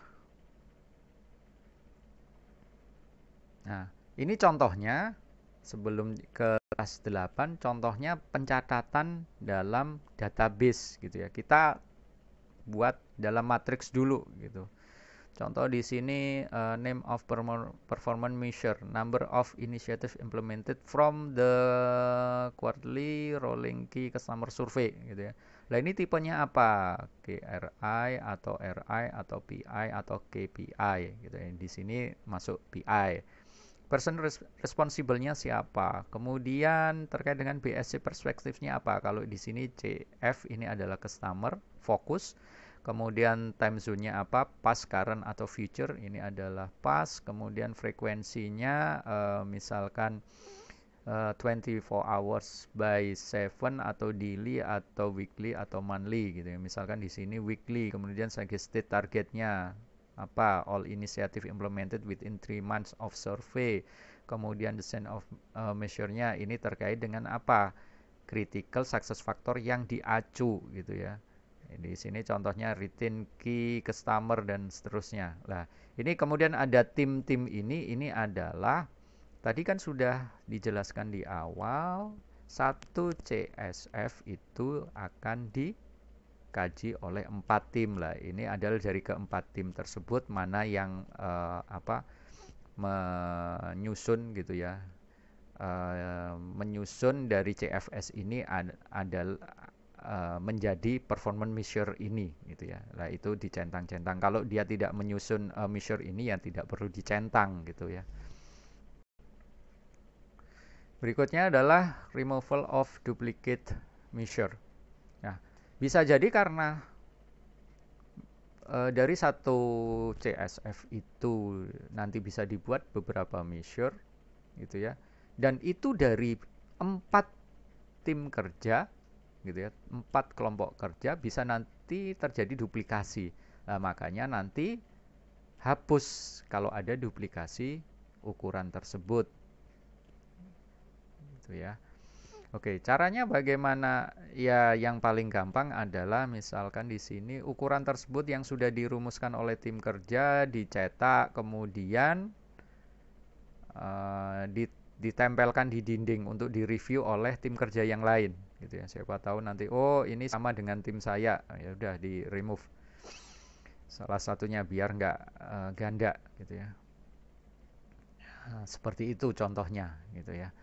nah ini contohnya sebelum ke kelas 8, contohnya pencatatan dalam database gitu ya. Kita buat dalam matriks dulu gitu. Contoh di sini name of performance measure, number of initiative implemented from the quarterly rolling key customer survey gitu ya. Nah ini tipenya apa? KRI atau RI atau PI atau KPI gitu ya. Di sini masuk PI. Person responsible-nya siapa? Kemudian terkait dengan BSC perspektifnya apa? Kalau di sini CF ini adalah customer focus. Kemudian time zone-nya apa? Past, current atau future. Ini adalah past. Kemudian frekuensinya misalkan 24 hours by 7 atau daily atau weekly atau monthly gitu ya. Misalkan di sini weekly. Kemudian suggested targetnya apa, all initiative implemented within 3 months of survey. Kemudian the sense of measure-nya ini terkait dengan apa, critical success factor yang diacu gitu ya. Di sini contohnya retain key customer dan seterusnya. Nah ini kemudian ada tim-tim ini adalah tadi kan sudah dijelaskan di awal, satu CSF itu akan kaji oleh 4 tim lah. Ini adalah dari keempat tim tersebut mana yang menyusun gitu ya. Menyusun dari CFS ini adalah menjadi performance measure ini gitu ya. Nah itu dicentang-centang. Kalau dia tidak menyusun measure ini ya tidak perlu dicentang gitu ya. Berikutnya adalah removal of duplicate measure. Nah, bisa jadi karena dari satu CSF itu nanti bisa dibuat beberapa measure gitu ya. Dan itu dari 4 tim kerja gitu ya, 4 kelompok kerja bisa nanti terjadi duplikasi. Nah, makanya nanti hapus kalau ada duplikasi ukuran tersebut. Gitu ya. Oke, caranya bagaimana? Ya, yang paling gampang adalah misalkan di sini ukuran tersebut yang sudah dirumuskan oleh tim kerja dicetak, kemudian ditempelkan di dinding untuk direview oleh tim kerja yang lain, gitu ya. Siapa tahu nanti, oh ini sama dengan tim saya, ya udah di remove salah satunya biar nggak ganda, gitu ya. Nah, seperti itu contohnya, gitu ya.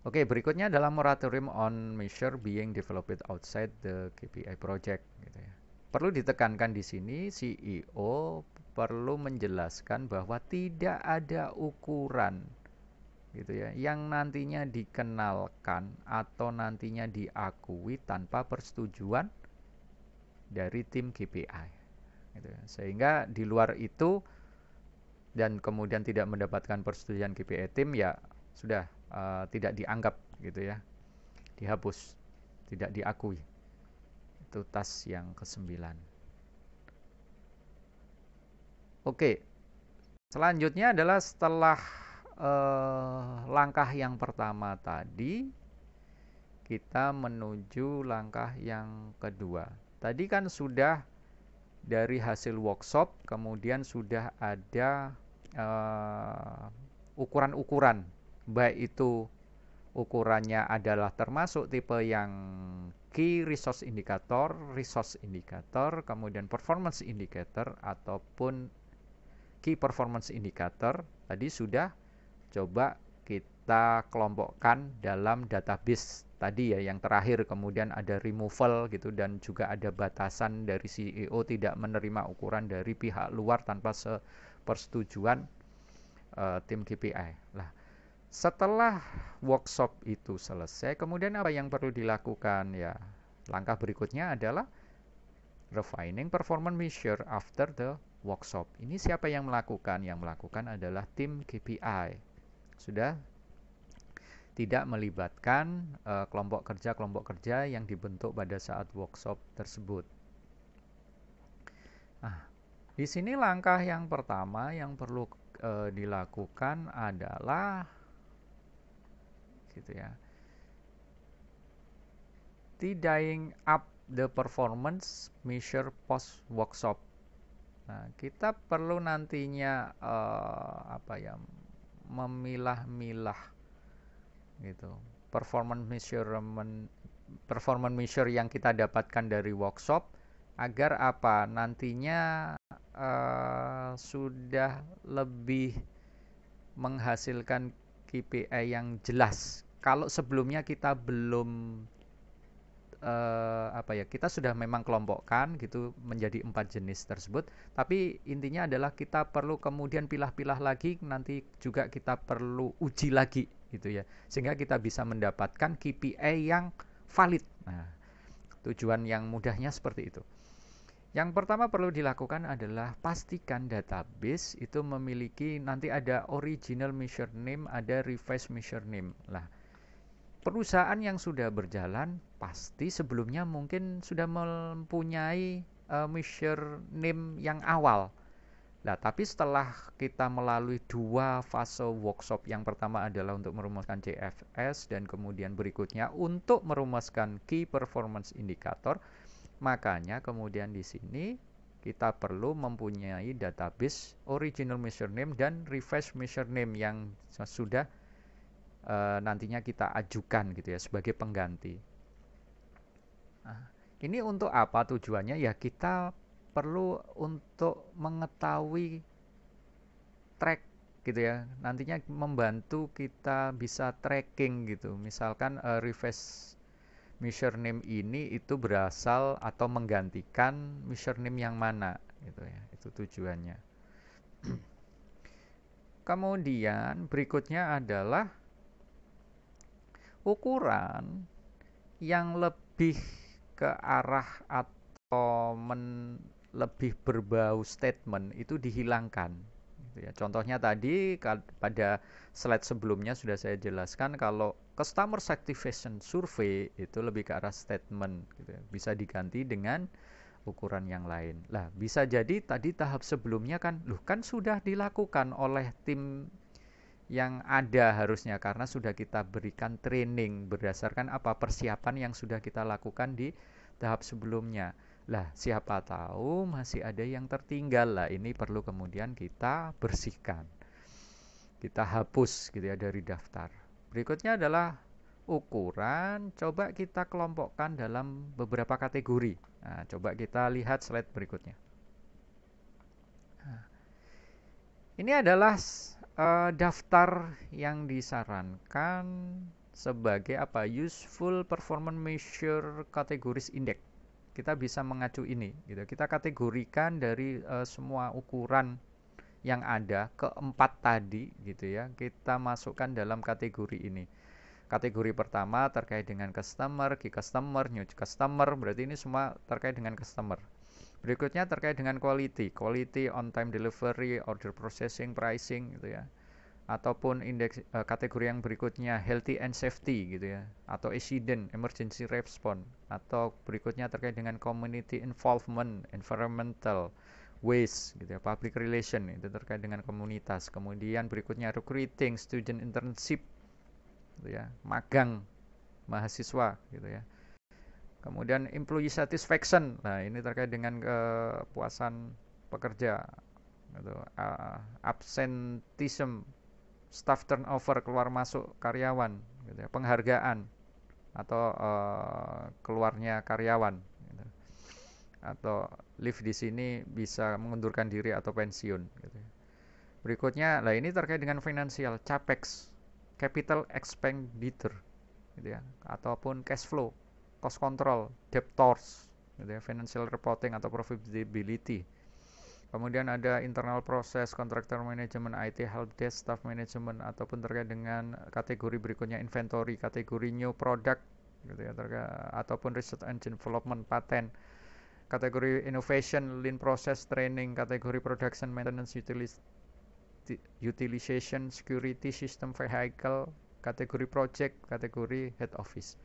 Oke, berikutnya adalah moratorium on measure being developed outside the KPI project gitu ya. Perlu ditekankan di sini CEO perlu menjelaskan bahwa tidak ada ukuran gitu ya, yang nantinya dikenalkan atau nantinya diakui tanpa persetujuan dari tim KPI gitu ya. Sehingga di luar itu dan kemudian tidak mendapatkan persetujuan KPI tim, ya sudah tidak dianggap gitu ya, dihapus, tidak diakui. Itu task yang ke-9. Oke, selanjutnya adalah setelah langkah yang pertama tadi, kita menuju langkah yang kedua. Tadi kan sudah dari hasil workshop, kemudian sudah ada ukuran-ukuran, baik itu ukurannya adalah termasuk tipe yang key resource indicator, kemudian performance indicator ataupun key performance indicator. Tadi sudah coba kita kelompokkan dalam database tadi ya, yang terakhir. Kemudian ada removal gitu, dan juga ada batasan dari CEO tidak menerima ukuran dari pihak luar tanpa persetujuan tim KPI. Lah, setelah workshop itu selesai, kemudian apa yang perlu dilakukan ya? Langkah berikutnya adalah refining performance measure after the workshop. Ini siapa yang melakukan? Yang melakukan adalah tim KPI. Sudah tidak melibatkan kelompok kerja yang dibentuk pada saat workshop tersebut. Nah, di sini langkah yang pertama yang perlu dilakukan adalah gitu ya, tidying up the performance measure post workshop. Nah, kita perlu nantinya memilah-milah gitu performance measure yang kita dapatkan dari workshop, agar apa nantinya sudah lebih menghasilkan KPI yang jelas. Kalau sebelumnya kita belum kita sudah memang kelompokkan gitu menjadi 4 jenis tersebut, tapi intinya adalah kita perlu kemudian pilah-pilah lagi, nanti juga kita perlu uji lagi gitu ya, sehingga kita bisa mendapatkan KPI yang valid. Nah, tujuan yang mudahnya seperti itu. Yang pertama perlu dilakukan adalah pastikan database itu memiliki, nanti ada original measure name, ada revised measure name. Lah, perusahaan yang sudah berjalan pasti sebelumnya mungkin sudah mempunyai measure name yang awal. Nah, tapi setelah kita melalui 2 fase workshop, yang pertama adalah untuk merumuskan CFS dan kemudian berikutnya untuk merumuskan key performance indicator, makanya kemudian di sini kita perlu mempunyai database original measure name dan revised measure name yang sudah nantinya kita ajukan gitu ya sebagai pengganti. Nah, ini untuk apa tujuannya? Ya kita perlu untuk mengetahui track gitu ya. Nantinya membantu kita bisa tracking gitu. Misalkan reverse measure name ini itu berasal atau menggantikan measure name yang mana gitu ya. Itu tujuannya. Kemudian berikutnya adalah ukuran yang lebih ke arah atau lebih berbau statement itu dihilangkan gitu ya. Contohnya tadi pada slide sebelumnya sudah saya jelaskan, kalau customer satisfaction survey itu lebih ke arah statement gitu ya. Bisa diganti dengan ukuran yang lain. Lah, bisa jadi tadi tahap sebelumnya kan sudah dilakukan oleh tim yang ada harusnya, karena sudah kita berikan training berdasarkan apa persiapan yang sudah kita lakukan di tahap sebelumnya. Lah, siapa tahu masih ada yang tertinggal. Lah, ini perlu kemudian kita bersihkan, kita hapus gitu ya dari daftar. Berikutnya adalah ukuran. Coba kita kelompokkan dalam beberapa kategori. Nah, coba kita lihat slide berikutnya. Nah, ini adalah daftar yang disarankan sebagai useful performance measure categories index. Kita bisa mengacu ini gitu. Kita kategorikan dari semua ukuran yang ada keempat tadi gitu ya, kita masukkan dalam kategori ini. Kategori pertama terkait dengan customer, key customer, new customer, berarti ini semua terkait dengan customer. Berikutnya terkait dengan quality, quality, on time delivery, order processing, pricing gitu ya. Ataupun indeks kategori yang berikutnya healthy and safety gitu ya, atau accident, emergency response, atau berikutnya terkait dengan community involvement, environmental, waste gitu ya, public relation itu terkait dengan komunitas. Kemudian berikutnya recruiting, student internship gitu ya, magang mahasiswa gitu ya. Kemudian employee satisfaction, nah ini terkait dengan kepuasan pekerja gitu. Absenteeism, staff turnover, keluar masuk karyawan gitu ya. Penghargaan atau keluarnya karyawan gitu. Atau leave di sini bisa mengundurkan diri atau pensiun gitu ya. Berikutnya, lah ini terkait dengan finansial, capex, capital expenditure gitu ya, ataupun cash flow, cost control, debtors gitu ya, financial reporting atau profitability. Kemudian ada internal process, contractor management, IT, help desk, staff management, ataupun terkait dengan kategori berikutnya inventory, kategori new product gitu ya, ataupun research and development, patent, kategori innovation, lean process, training, kategori production maintenance, utilization, security, system vehicle, kategori project, kategori head office.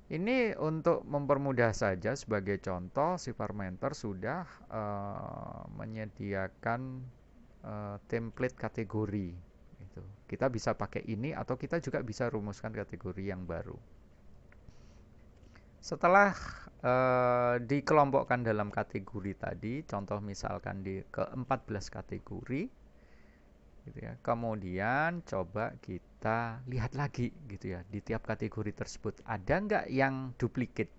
Ini untuk mempermudah saja, sebagai contoh si Farmenter sudah menyediakan template kategori gitu. Kita bisa pakai ini atau kita juga bisa rumuskan kategori yang baru. Setelah dikelompokkan dalam kategori tadi, contoh misalkan di ke-14 kategori gitu ya. Kemudian coba kita lihat lagi gitu ya, di tiap kategori tersebut ada nggak yang duplicate,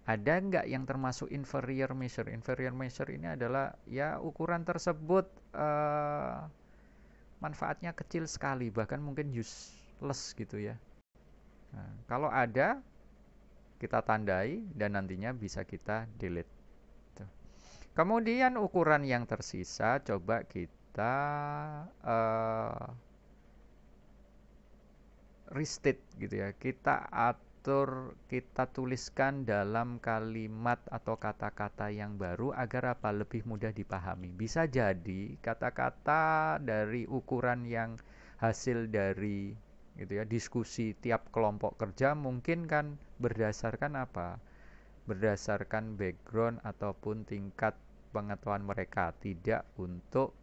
ada nggak yang termasuk inferior measure. Inferior measure ini adalah ya ukuran tersebut manfaatnya kecil sekali, bahkan mungkin useless gitu ya. Nah, kalau ada kita tandai dan nantinya bisa kita delete. Kemudian ukuran yang tersisa coba kita restate gitu ya, kita atur, kita tuliskan dalam kalimat atau kata-kata yang baru agar apa, lebih mudah dipahami. Bisa jadi kata-kata dari ukuran yang hasil dari gitu ya, diskusi tiap kelompok kerja mungkin kan berdasarkan apa, berdasarkan background ataupun tingkat pengetahuan mereka, tidak untuk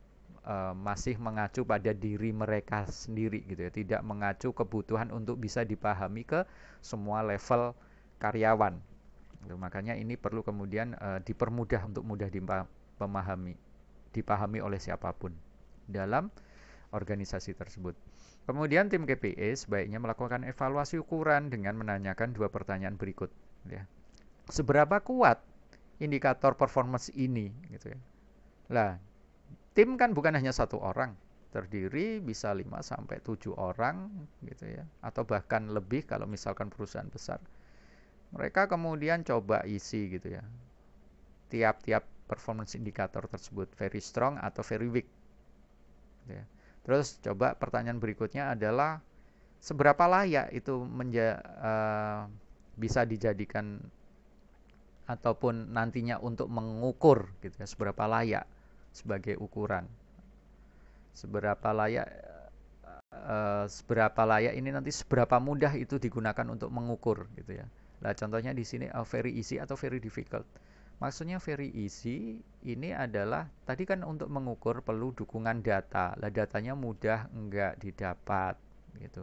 masih mengacu pada diri mereka sendiri gitu ya, tidak mengacu kebutuhan untuk bisa dipahami ke semua level karyawan gitu. Makanya ini perlu kemudian dipermudah untuk mudah dipahami oleh siapapun dalam organisasi tersebut. Kemudian tim KPI sebaiknya melakukan evaluasi ukuran dengan menanyakan dua pertanyaan berikut ya. Seberapa kuat indikator performance ini gitu ya. Lah, tim kan bukan hanya satu orang, terdiri bisa 5 sampai 7 orang gitu ya, atau bahkan lebih kalau misalkan perusahaan besar. Mereka kemudian coba isi gitu ya, tiap-tiap performance indikator tersebut, very strong atau very weak gitu ya. Terus coba pertanyaan berikutnya adalah seberapa layak itu bisa dijadikan ataupun nantinya untuk mengukur gitu ya, seberapa layak sebagai ukuran. Seberapa layak ini nanti seberapa mudah itu digunakan untuk mengukur gitu ya. Nah, contohnya di sini very easy atau very difficult. Maksudnya very easy ini adalah tadi kan untuk mengukur perlu dukungan data. Lah, datanya mudah enggak didapat gitu.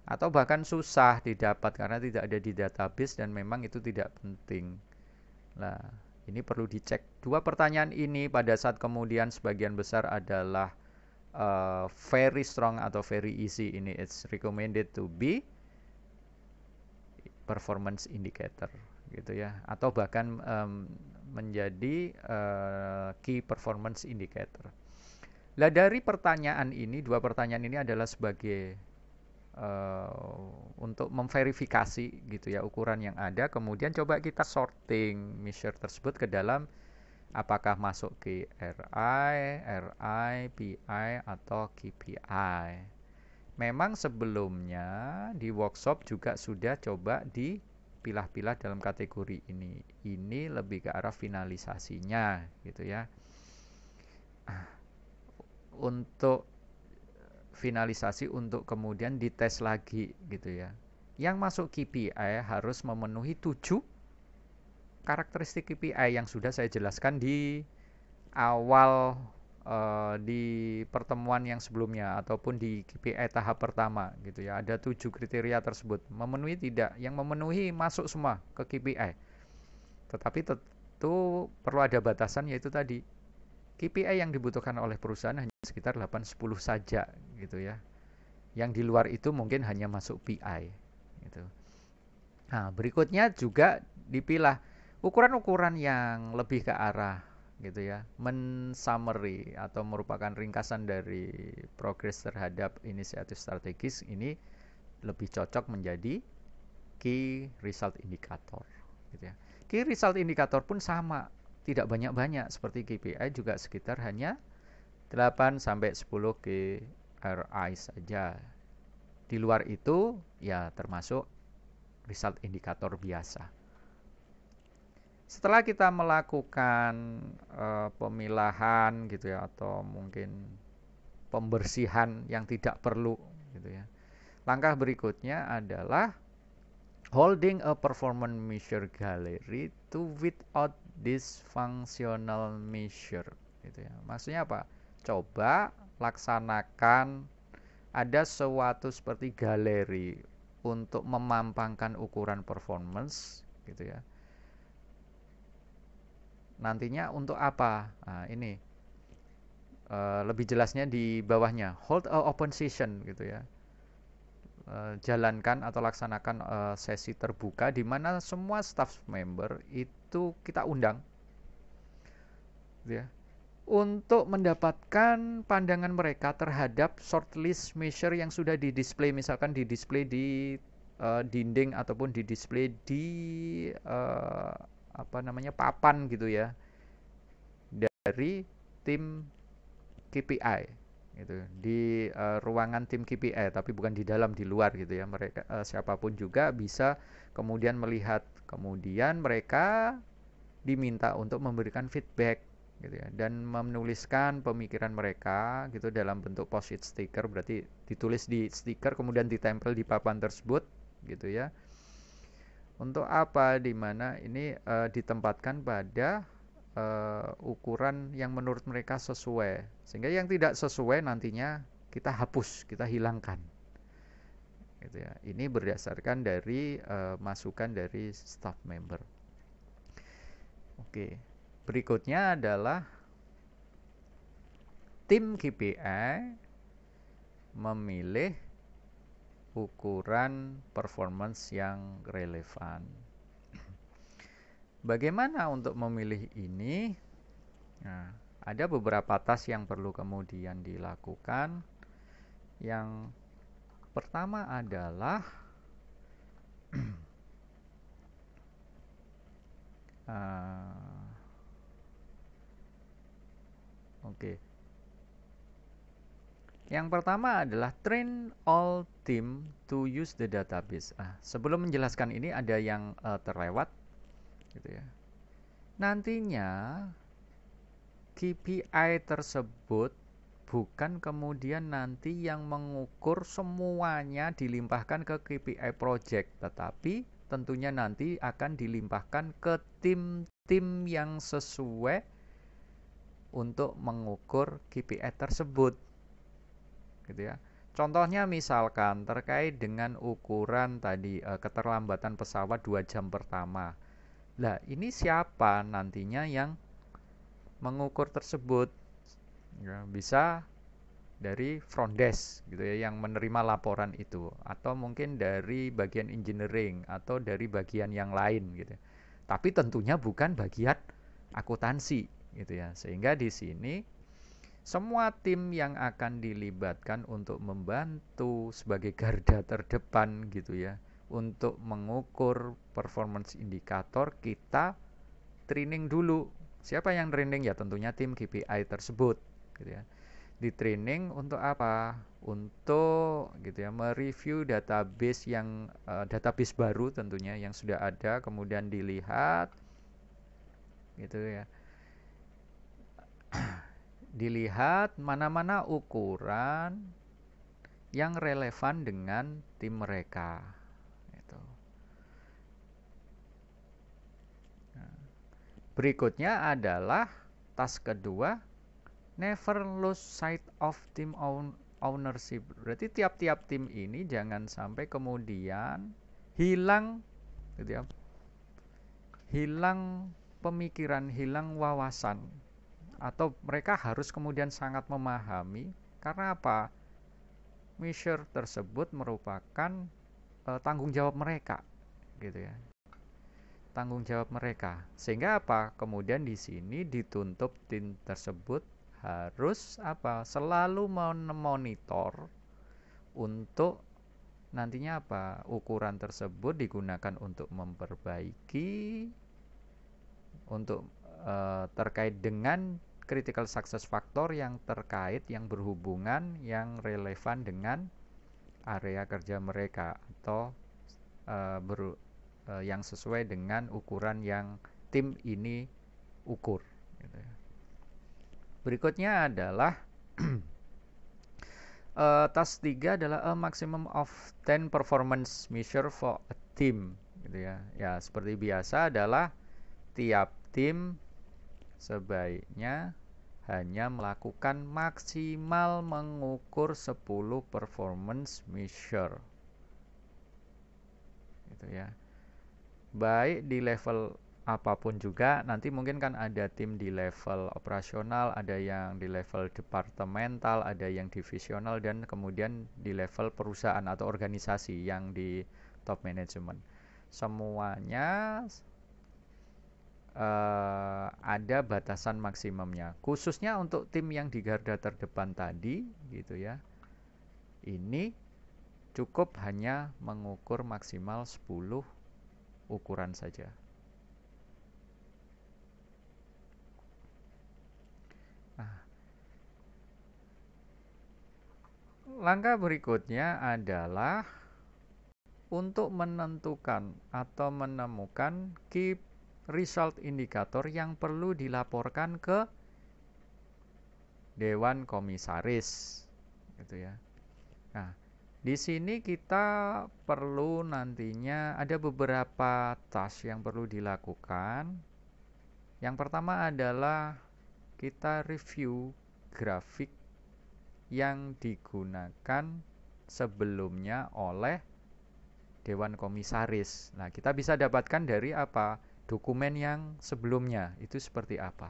Atau bahkan susah didapat karena tidak ada di database dan memang itu tidak penting. Nah, ini perlu dicek. Dua pertanyaan ini pada saat kemudian sebagian besar adalah very strong atau very easy, ini it's recommended to be performance indicator gitu ya, atau bahkan menjadi key performance indicator. Lah, dari pertanyaan ini, dua pertanyaan ini adalah sebagai untuk memverifikasi gitu ya ukuran yang ada, kemudian coba kita sorting measure tersebut ke dalam Apakah masuk KRI, RI, PI, atau KPI. Memang sebelumnya di workshop juga sudah coba dipilah-pilah dalam kategori ini. Ini lebih ke arah finalisasinya gitu ya. Untuk finalisasi untuk kemudian dites lagi gitu ya. Yang masuk KPI harus memenuhi 7 karakteristik KPI yang sudah saya jelaskan di awal di pertemuan yang sebelumnya ataupun di KPI tahap pertama gitu ya. Ada 7 kriteria tersebut. Memenuhi tidak, yang memenuhi masuk semua ke KPI. Tetapi tentu perlu ada batasan, yaitu tadi KPI yang dibutuhkan oleh perusahaan hanya sekitar 8-10 saja gitu ya. Yang di luar itu mungkin hanya masuk PI gitu. Nah, berikutnya juga dipilah ukuran-ukuran yang lebih ke arah gitu ya, men-summary atau merupakan ringkasan dari progres terhadap inisiatif strategis ini lebih cocok menjadi key result indicator gitu ya. Key result indicator pun sama, tidak banyak-banyak seperti KPI, juga sekitar hanya 8 sampai 10 KRI saja. Di luar itu ya termasuk result indikator biasa. Setelah kita melakukan pemilahan gitu ya, atau mungkin pembersihan yang tidak perlu gitu ya. Langkah berikutnya adalah holding a performance measure gallery to weed out dysfunctional measure gitu ya. Maksudnya apa? Coba laksanakan ada suatu seperti galeri untuk memampangkan ukuran performance gitu ya. Nantinya untuk apa? Nah, ini lebih jelasnya di bawahnya. Hold a open session gitu ya. Jalankan atau laksanakan sesi terbuka di mana semua staff member itu kita undang gitu ya, untuk mendapatkan pandangan mereka terhadap shortlist measure yang sudah di-display, misalkan di-display di dinding ataupun di-display di papan gitu ya, dari tim KPI gitu, di ruangan tim KPI, tapi bukan di dalam, di luar gitu ya. Mereka siapapun juga bisa kemudian melihat, kemudian mereka diminta untuk memberikan feedback gitu ya, dan menuliskan pemikiran mereka gitu dalam bentuk post-it stiker. Berarti ditulis di stiker kemudian ditempel di papan tersebut gitu ya. Untuk apa? Dimana ini ditempatkan pada ukuran yang menurut mereka sesuai, sehingga yang tidak sesuai nantinya kita hapus, kita hilangkan gitu ya. Ini berdasarkan dari masukan dari staff member. Oke, berikutnya adalah tim KPI memilih ukuran performance yang relevan. Bagaimana untuk memilih ini? Nah, ada beberapa task yang perlu kemudian dilakukan. Yang pertama adalah yang pertama adalah train all team to use the database. Sebelum menjelaskan ini ada yang terlewat gitu ya. Nantinya KPI tersebut bukan kemudian nanti yang mengukur semuanya dilimpahkan ke KPI project, tetapi tentunya nanti akan dilimpahkan ke tim-tim yang sesuai untuk mengukur KPI tersebut gitu ya. Contohnya misalkan terkait dengan ukuran tadi keterlambatan pesawat 2 jam pertama. Lah, ini siapa nantinya yang mengukur tersebut? Ya, bisa dari front desk gitu ya, yang menerima laporan itu, atau mungkin dari bagian engineering atau dari bagian yang lain gitu. Tapi tentunya bukan bagian akuntansi gitu ya. Sehingga di sini semua tim yang akan dilibatkan untuk membantu sebagai garda terdepan gitu ya, untuk mengukur performance indikator, kita training dulu Siapa yang training? Ya tentunya tim KPI tersebut, gitu ya. Di training untuk apa? Untuk gitu ya, mereview database yang database baru tentunya yang sudah ada, kemudian dilihat gitu ya. Dilihat mana-mana ukuran yang relevan dengan tim mereka. Gitu. Nah, berikutnya adalah task kedua, never lose sight of team ownership. Berarti tiap-tiap tim ini jangan sampai kemudian hilang gitu ya. Hilang pemikiran, hilang wawasan, atau mereka harus kemudian sangat memahami karena apa? Measure tersebut merupakan tanggung jawab mereka, gitu ya. Tanggung jawab mereka. Sehingga apa? Kemudian di sini dituntut tim tersebut harus apa? Selalu memonitor untuk nantinya apa? Ukuran tersebut digunakan untuk memperbaiki, untuk terkait dengan critical success factor yang terkait, yang berhubungan, yang relevan dengan area kerja mereka, atau yang sesuai dengan ukuran yang tim ini ukur, gitu ya. Berikutnya adalah task 3 adalah a maximum of 10 performance measure for a team, gitu ya. Ya, seperti biasa adalah tiap tim sebaiknya hanya melakukan maksimal mengukur 10 performance measure, gitu ya. Baik di level apapun juga, nanti mungkin kan ada tim di level operasional, ada yang di level departemental, ada yang divisional, dan kemudian di level perusahaan atau organisasi yang di top management. Semuanya ada batasan maksimumnya. Khususnya untuk tim yang di garda terdepan tadi, gitu ya. Ini cukup hanya mengukur maksimal 10 ukuran saja. Nah, langkah berikutnya adalah untuk menentukan atau menemukan key result indikator yang perlu dilaporkan ke Dewan Komisaris, gitu ya. Nah, di sini kita perlu nantinya ada beberapa task yang perlu dilakukan. Yang pertama adalah kita review grafik yang digunakan sebelumnya oleh Dewan Komisaris. Nah, kita bisa dapatkan dari apa? Dokumen yang sebelumnya itu seperti apa.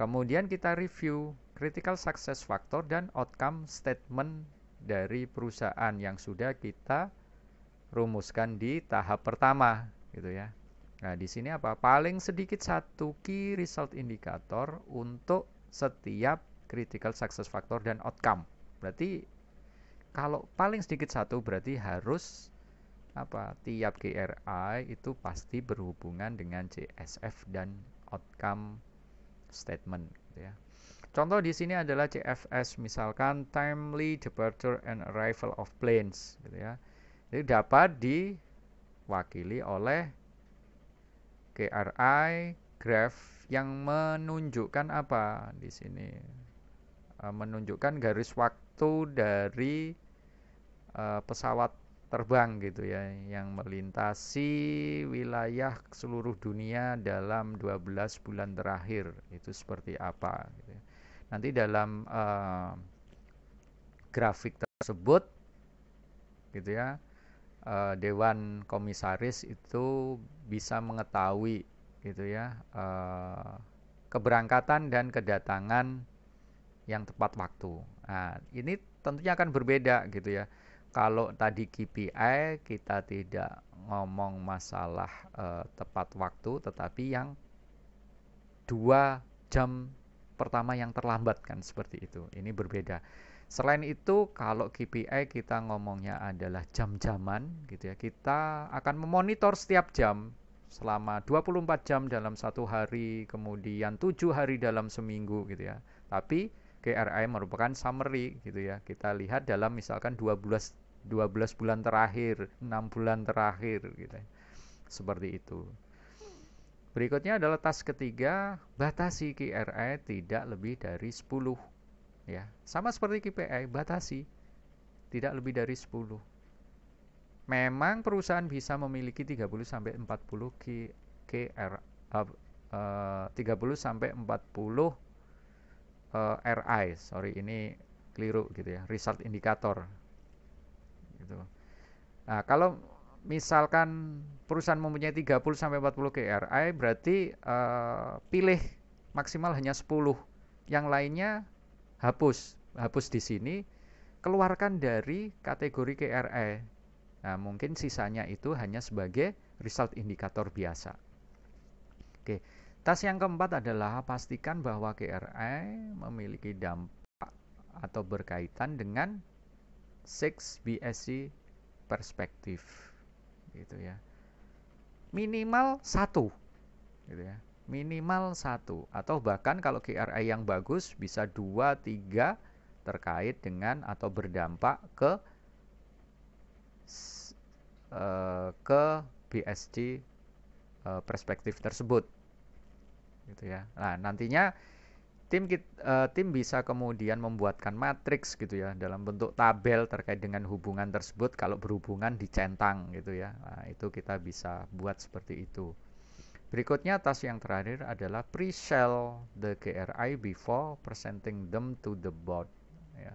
Kemudian kita review critical success factor dan outcome statement dari perusahaan yang sudah kita rumuskan di tahap pertama, gitu ya. Nah, di sini apa? Paling sedikit satu key result indicator untuk setiap critical success factor dan outcome. Berarti kalau paling sedikit satu berarti harus apa? Tiap KRI itu pasti berhubungan dengan CSF dan outcome statement, gitu ya. Contoh di sini adalah CFS, misalkan timely departure and arrival of planes, gitu ya. Jadi dapat diwakili oleh KRI graph yang menunjukkan apa di sini? Menunjukkan garis waktu dari pesawat terbang, gitu ya, yang melintasi wilayah seluruh dunia dalam 12 bulan terakhir itu seperti apa, gitu ya. Nanti dalam grafik tersebut, gitu ya, Dewan Komisaris itu bisa mengetahui, gitu ya, keberangkatan dan kedatangan yang tepat waktu. Nah, ini tentunya akan berbeda, gitu ya. Kalau tadi KPI kita tidak ngomong masalah tepat waktu, tetapi yang 2 jam pertama yang terlambat kan, seperti itu. Ini berbeda. Selain itu, kalau KPI kita ngomongnya adalah jam-jaman, gitu ya. Kita akan memonitor setiap jam selama 24 jam dalam satu hari, kemudian 7 hari dalam seminggu gitu ya. Tapi KRI merupakan summary gitu ya. Kita lihat dalam misalkan 12 bulan terakhir, 6 bulan terakhir gitu ya. Seperti itu. Berikutnya adalah task ketiga, batasi KRI tidak lebih dari 10 ya. Sama seperti KPI, batasi tidak lebih dari 10. Memang perusahaan bisa memiliki 30 sampai 40 KR 30 sampai 40 RI. Sorry, ini keliru gitu ya. Result indikator gitu. Nah, kalau misalkan perusahaan mempunyai 30 sampai 40 KRI, berarti pilih maksimal hanya 10. Yang lainnya hapus. Hapus di sini, keluarkan dari kategori KRI. Nah, mungkin sisanya itu hanya sebagai result indikator biasa. Oke, task yang keempat adalah pastikan bahwa KRI memiliki dampak atau berkaitan dengan 6 BSC perspektif, gitu ya. Minimal 1, gitu ya. Minimal 1, atau bahkan kalau KRI yang bagus bisa 2, 3 terkait dengan atau berdampak ke BSC perspektif tersebut, gitu ya. Nah, nantinya tim bisa kemudian membuatkan matriks gitu ya dalam bentuk tabel terkait dengan hubungan tersebut kalau berhubungan dicentang gitu ya. Nah, itu kita bisa buat seperti itu. Berikutnya task yang terakhir adalah pre-shell the KRI before presenting them to the board ya.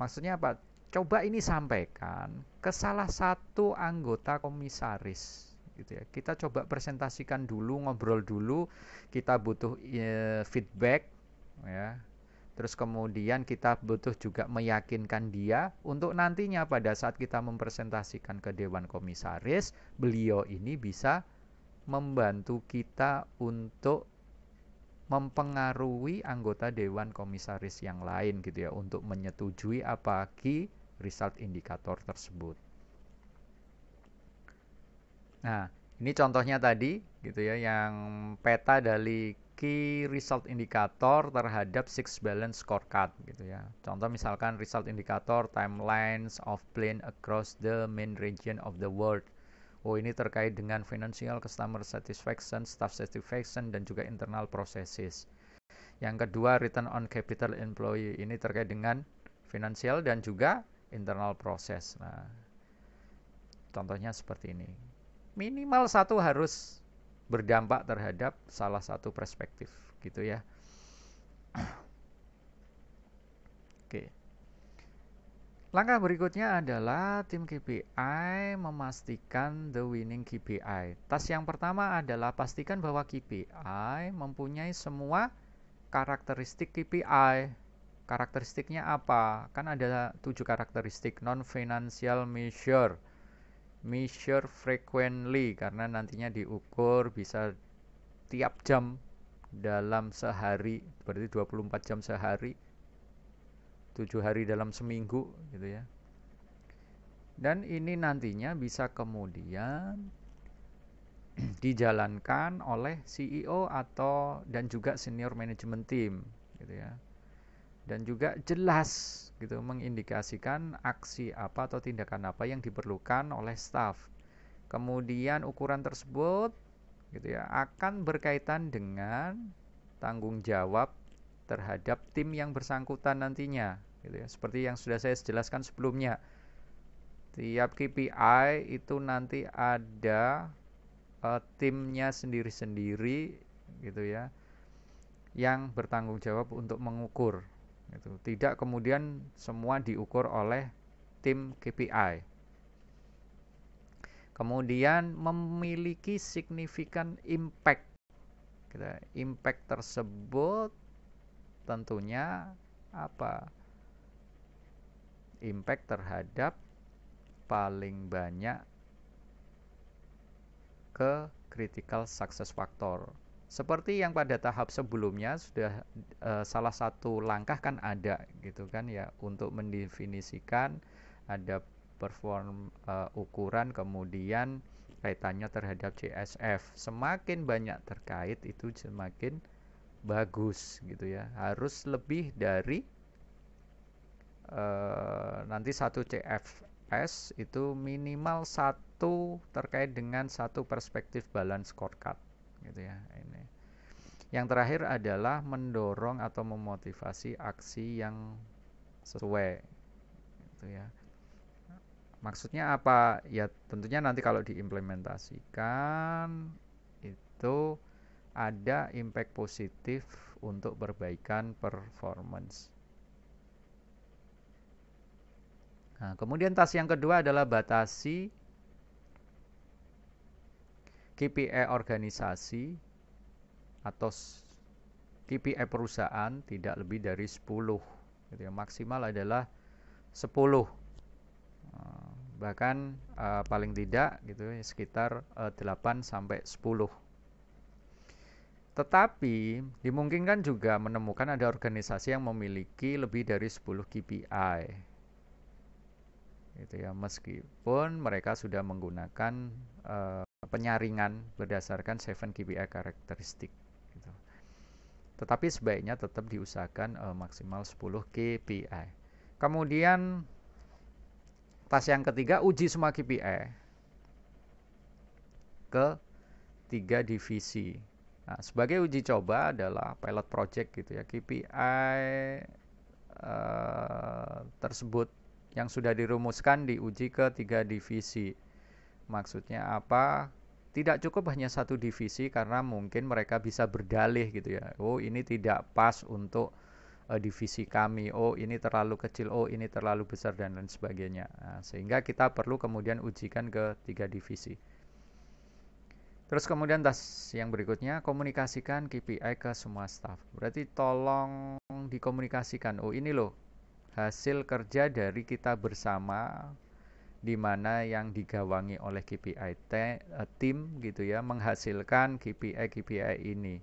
Maksudnya apa? Coba ini sampaikan ke salah satu anggota komisaris gitu ya. Kita coba presentasikan dulu, ngobrol dulu, kita butuh feedback ya. Terus kemudian kita butuh juga meyakinkan dia untuk nantinya pada saat kita mempresentasikan ke dewan komisaris, beliau ini bisa membantu kita untuk mempengaruhi anggota dewan komisaris yang lain gitu ya untuk menyetujui apa key result indikator tersebut. Nah, ini contohnya tadi gitu ya yang peta dari key result indikator terhadap six balance scorecard gitu ya. Contoh misalkan result indikator timelines of plane across the main region of the world. Oh, ini terkait dengan financial, customer satisfaction, staff satisfaction, dan juga internal processes. Yang kedua, return on capital employee. Ini terkait dengan finansial dan juga internal process. Nah, contohnya seperti ini. Minimal satu harus berdampak terhadap salah satu perspektif, gitu ya. Oke. Langkah berikutnya adalah tim KPI memastikan the winning KPI. Task yang pertama adalah pastikan bahwa KPI mempunyai semua karakteristik KPI. Karakteristiknya apa? Kan ada 7 karakteristik. Non-financial measure. Measure frequently, karena nantinya diukur bisa tiap jam dalam sehari. Berarti 24 jam sehari. 7 hari dalam seminggu gitu ya. Dan ini nantinya bisa kemudian dijalankan oleh CEO atau dan juga senior management team gitu ya. Dan juga jelas gitu mengindikasikan aksi apa atau tindakan apa yang diperlukan oleh staff. Kemudian ukuran tersebut gitu ya akan berkaitan dengan tanggung jawab terhadap tim yang bersangkutan nantinya gitu ya. Seperti yang sudah saya jelaskan sebelumnya, tiap KPI itu nanti ada timnya sendiri-sendiri gitu ya yang bertanggung jawab untuk mengukur gitu. Tidak kemudian semua diukur oleh tim KPI. Kemudian memiliki signifikan impact gitu. Impact tersebut tentunya apa? Impact terhadap paling banyak ke critical success factor. Seperti yang pada tahap sebelumnya sudah salah satu langkah kan ada gitu kan ya untuk mendefinisikan ada perform ukuran kemudian kaitannya terhadap CSF. Semakin banyak terkait itu semakin bagus gitu ya. Harus lebih dari nanti satu CFS itu minimal satu terkait dengan satu perspektif balance scorecard gitu ya. Ini. Yang terakhir adalah mendorong atau memotivasi aksi yang sesuai gitu ya. Maksudnya apa? Ya tentunya nanti kalau diimplementasikan itu ada impact positif untuk perbaikan performance. Nah, kemudian tas yang kedua adalah batasi KPI organisasi atau KPI perusahaan tidak lebih dari 10 gitu ya. Maksimal adalah 10. Bahkan paling tidak gitu ya, sekitar 8 sampai 10. Tetapi dimungkinkan juga menemukan ada organisasi yang memiliki lebih dari 10 KPI. Gitu ya, meskipun mereka sudah menggunakan penyaringan berdasarkan 7 KPI karakteristik gitu. Tetapi sebaiknya tetap diusahakan maksimal 10 KPI. Kemudian tas yang ketiga, uji semua KPI ke 3 divisi. Nah, sebagai uji coba adalah pilot project gitu ya, KPI tersebut yang sudah dirumuskan diuji ke 3 divisi. Maksudnya apa? Tidak cukup hanya satu divisi karena mungkin mereka bisa berdalih gitu ya. Oh, ini tidak pas untuk divisi kami. Oh, ini terlalu kecil. Oh, ini terlalu besar dan lain sebagainya. Nah, sehingga kita perlu kemudian ujikan ke 3 divisi. Terus kemudian tas yang berikutnya, komunikasikan KPI ke semua staff. Berarti tolong dikomunikasikan. Oh, ini loh hasil kerja dari kita bersama, di mana yang digawangi oleh KPI tim gitu ya, menghasilkan KPI ini.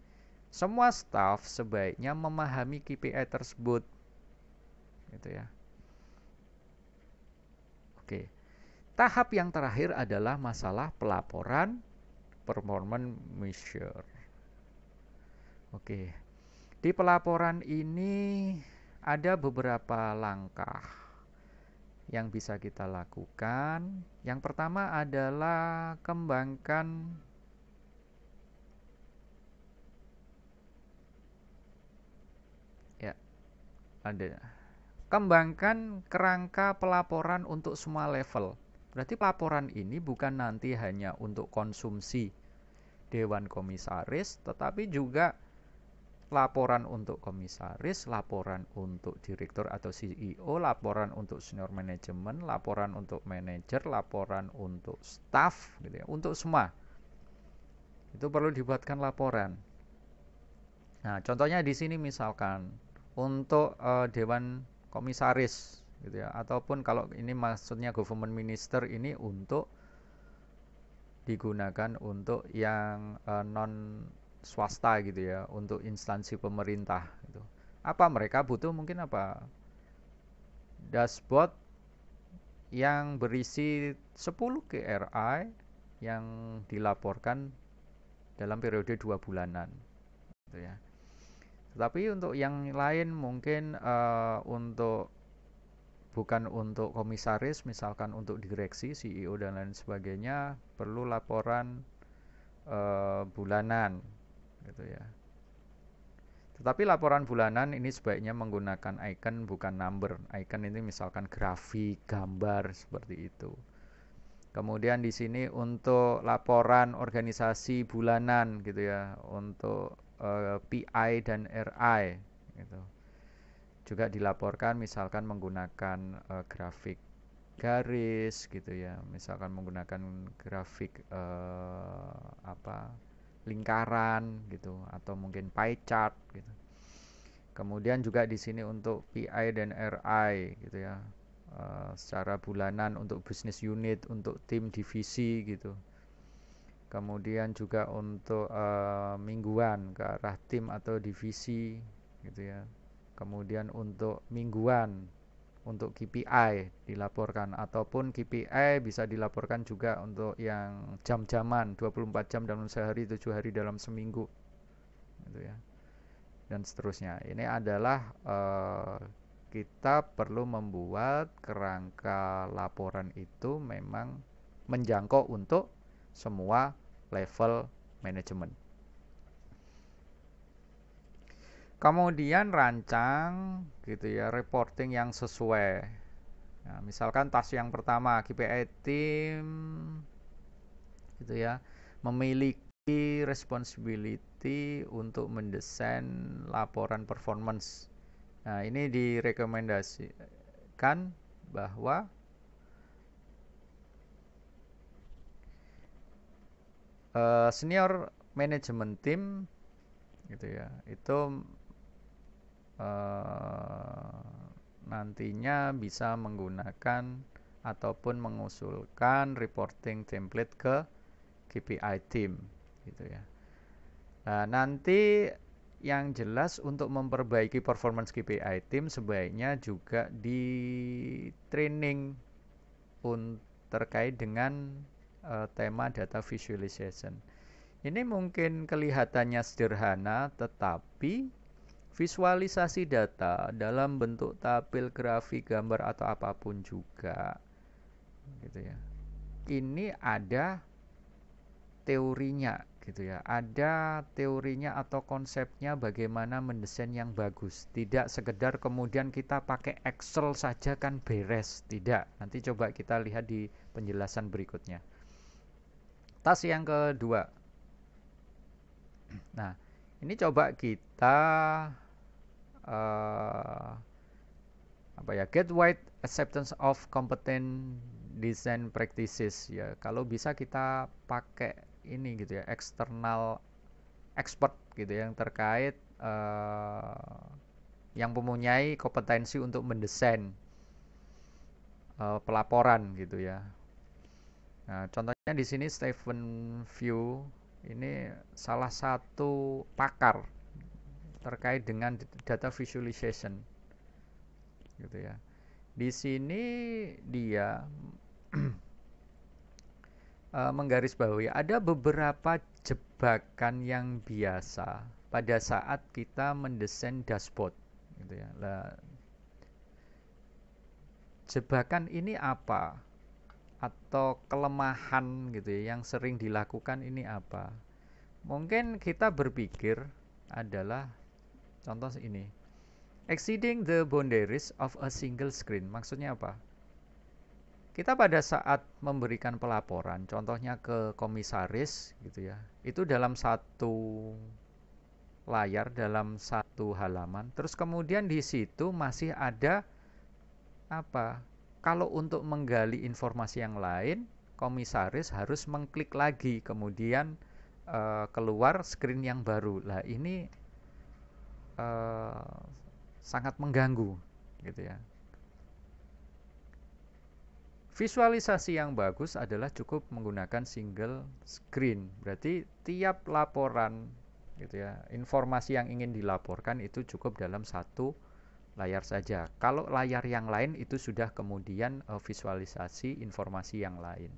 Semua staff sebaiknya memahami KPI tersebut gitu ya. Oke. Tahap yang terakhir adalah masalah pelaporan performance measure. Oke. Di pelaporan ini ada beberapa langkah yang bisa kita lakukan. Yang pertama adalah kembangkan kerangka pelaporan untuk semua level. Berarti pelaporan ini bukan nanti hanya untuk konsumsi Dewan Komisaris, tetapi juga laporan untuk komisaris, laporan untuk direktur atau CEO, laporan untuk senior manajemen, laporan untuk manajer, laporan untuk staff gitu ya, untuk semua. Itu perlu dibuatkan laporan. Nah, contohnya di sini misalkan untuk Dewan Komisaris gitu ya, ataupun kalau ini maksudnya government minister, ini untuk digunakan untuk yang non swasta gitu ya, untuk instansi pemerintah gitu. Apa mereka butuh mungkin apa? Dashboard yang berisi 10 KRI yang dilaporkan dalam periode 2 bulanan gitu ya. Tetapi untuk yang lain mungkin bukan untuk komisaris, misalkan untuk direksi, CEO dan lain sebagainya, perlu laporan bulanan gitu ya. Tetapi laporan bulanan ini sebaiknya menggunakan icon bukan number. Icon ini misalkan grafik, gambar seperti itu. Kemudian di sini untuk laporan organisasi bulanan gitu ya, untuk PI dan RI gitu. Juga dilaporkan misalkan menggunakan grafik garis gitu ya, misalkan menggunakan grafik lingkaran gitu, atau mungkin pie chart gitu. Kemudian juga di sini untuk PI dan RI gitu ya, secara bulanan untuk business unit, untuk tim divisi gitu. Kemudian juga untuk mingguan ke arah tim atau divisi gitu ya. Kemudian untuk mingguan untuk KPI dilaporkan, ataupun KPI bisa dilaporkan juga untuk yang jam-jaman 24 jam dalam sehari, 7 hari dalam seminggu gitu ya, dan seterusnya. Ini adalah kita perlu membuat kerangka laporan itu memang menjangkau untuk semua level manajemen. Kemudian rancang gitu ya reporting yang sesuai. Nah, misalkan task yang pertama KPI tim gitu ya, memiliki responsibility untuk mendesain laporan performance. Nah, ini direkomendasikan bahwa senior manajemen tim gitu ya, itu nantinya bisa menggunakan ataupun mengusulkan reporting template ke KPI team gitu ya. Nah, nanti yang jelas untuk memperbaiki performance KPI team sebaiknya juga di training terkait dengan tema data visualization. Ini mungkin kelihatannya sederhana, tetapi visualisasi data dalam bentuk tabel, grafik, gambar atau apapun juga gitu ya. Ini ada teorinya gitu ya. Ada teorinya atau konsepnya bagaimana mendesain yang bagus. Tidak sekedar kemudian kita pakai Excel saja kan beres. Tidak. Nanti coba kita lihat di penjelasan berikutnya. Tas yang kedua. Nah, ini coba kita get wide acceptance of competent design practices ya. Kalau bisa kita pakai ini gitu ya, eksternal expert gitu yang terkait yang mempunyai kompetensi untuk mendesain pelaporan gitu ya. Nah, contohnya di sini Stephen View ini salah satu pakar terkait dengan data visualization gitu ya. Di sini dia menggarisbawahi ada beberapa jebakan yang biasa pada saat kita mendesain dashboard gitu ya. Lah, jebakan ini apa? Atau kelemahan gitu ya yang sering dilakukan ini apa? Mungkin kita berpikir adalah contoh ini. Exceeding the boundaries of a single screen. Maksudnya apa? Kita pada saat memberikan pelaporan, contohnya ke komisaris gitu ya, itu dalam satu layar, dalam satu halaman, terus kemudian di situ masih ada apa? Kalau untuk menggali informasi yang lain, komisaris harus mengklik lagi, kemudian keluar screen yang baru. Lah ini sangat mengganggu gitu ya. Visualisasi yang bagus adalah cukup menggunakan single screen. Berarti tiap laporan gitu ya, informasi yang ingin dilaporkan itu cukup dalam satu layar saja. Kalau layar yang lain itu sudah kemudian visualisasi informasi yang lain.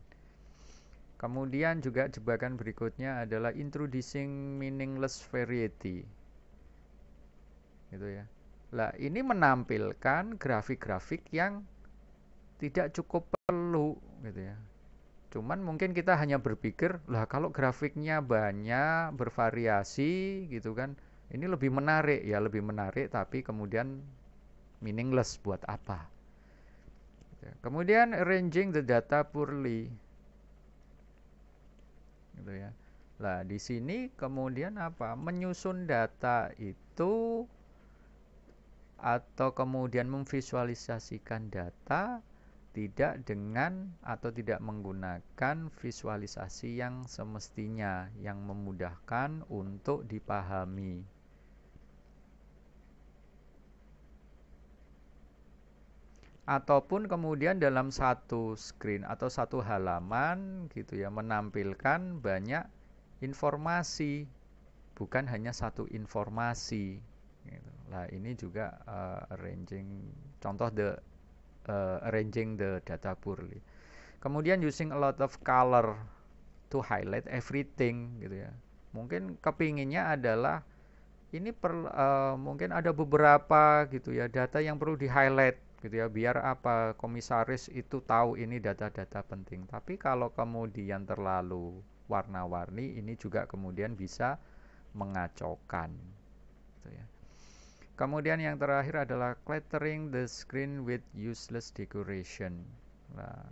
Kemudian juga jebakan berikutnya adalah introducing meaningless variety. Gitu ya. Lah, ini menampilkan grafik-grafik yang tidak cukup perlu gitu ya. Cuman mungkin kita hanya berpikir, lah kalau grafiknya banyak, bervariasi gitu kan, ini lebih menarik ya, lebih menarik tapi kemudian meaningless buat apa. Kemudian arranging the data poorly. Gitu ya. Lah di sini kemudian apa? Menyusun data itu atau kemudian memvisualisasikan data tidak dengan atau tidak menggunakan visualisasi yang semestinya yang memudahkan untuk dipahami. Ataupun kemudian dalam satu screen atau satu halaman gitu ya menampilkan banyak informasi, bukan hanya satu informasi gitu. Nah, ini juga arranging contoh arranging the data poorly. Kemudian using a lot of color to highlight everything gitu ya. Mungkin kepinginnya adalah ini mungkin ada beberapa gitu ya data yang perlu di highlight gitu ya, biar apa komisaris itu tahu ini data-data penting. Tapi kalau kemudian terlalu warna-warni, ini juga kemudian bisa mengacaukan gitu ya. Kemudian yang terakhir adalah cluttering the screen with useless decoration. Nah,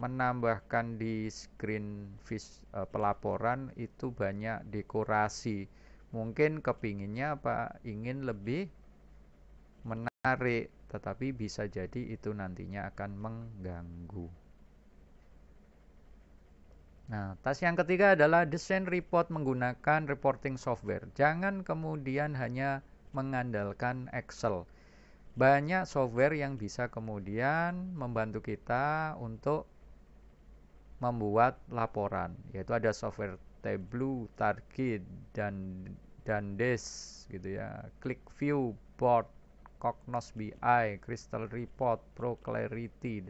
menambahkan di screen pelaporan itu banyak dekorasi. Mungkin kepinginnya apa? Ingin lebih menarik, tetapi bisa jadi itu nantinya akan mengganggu. Nah, tas yang ketiga adalah desain report menggunakan reporting software. Jangan kemudian hanya mengandalkan Excel. Banyak software yang bisa kemudian membantu kita untuk membuat laporan, yaitu ada software Tableau, Target, dan Des gitu ya, ClickView, Board, Cognos BI, Crystal Report, Pro Clarity.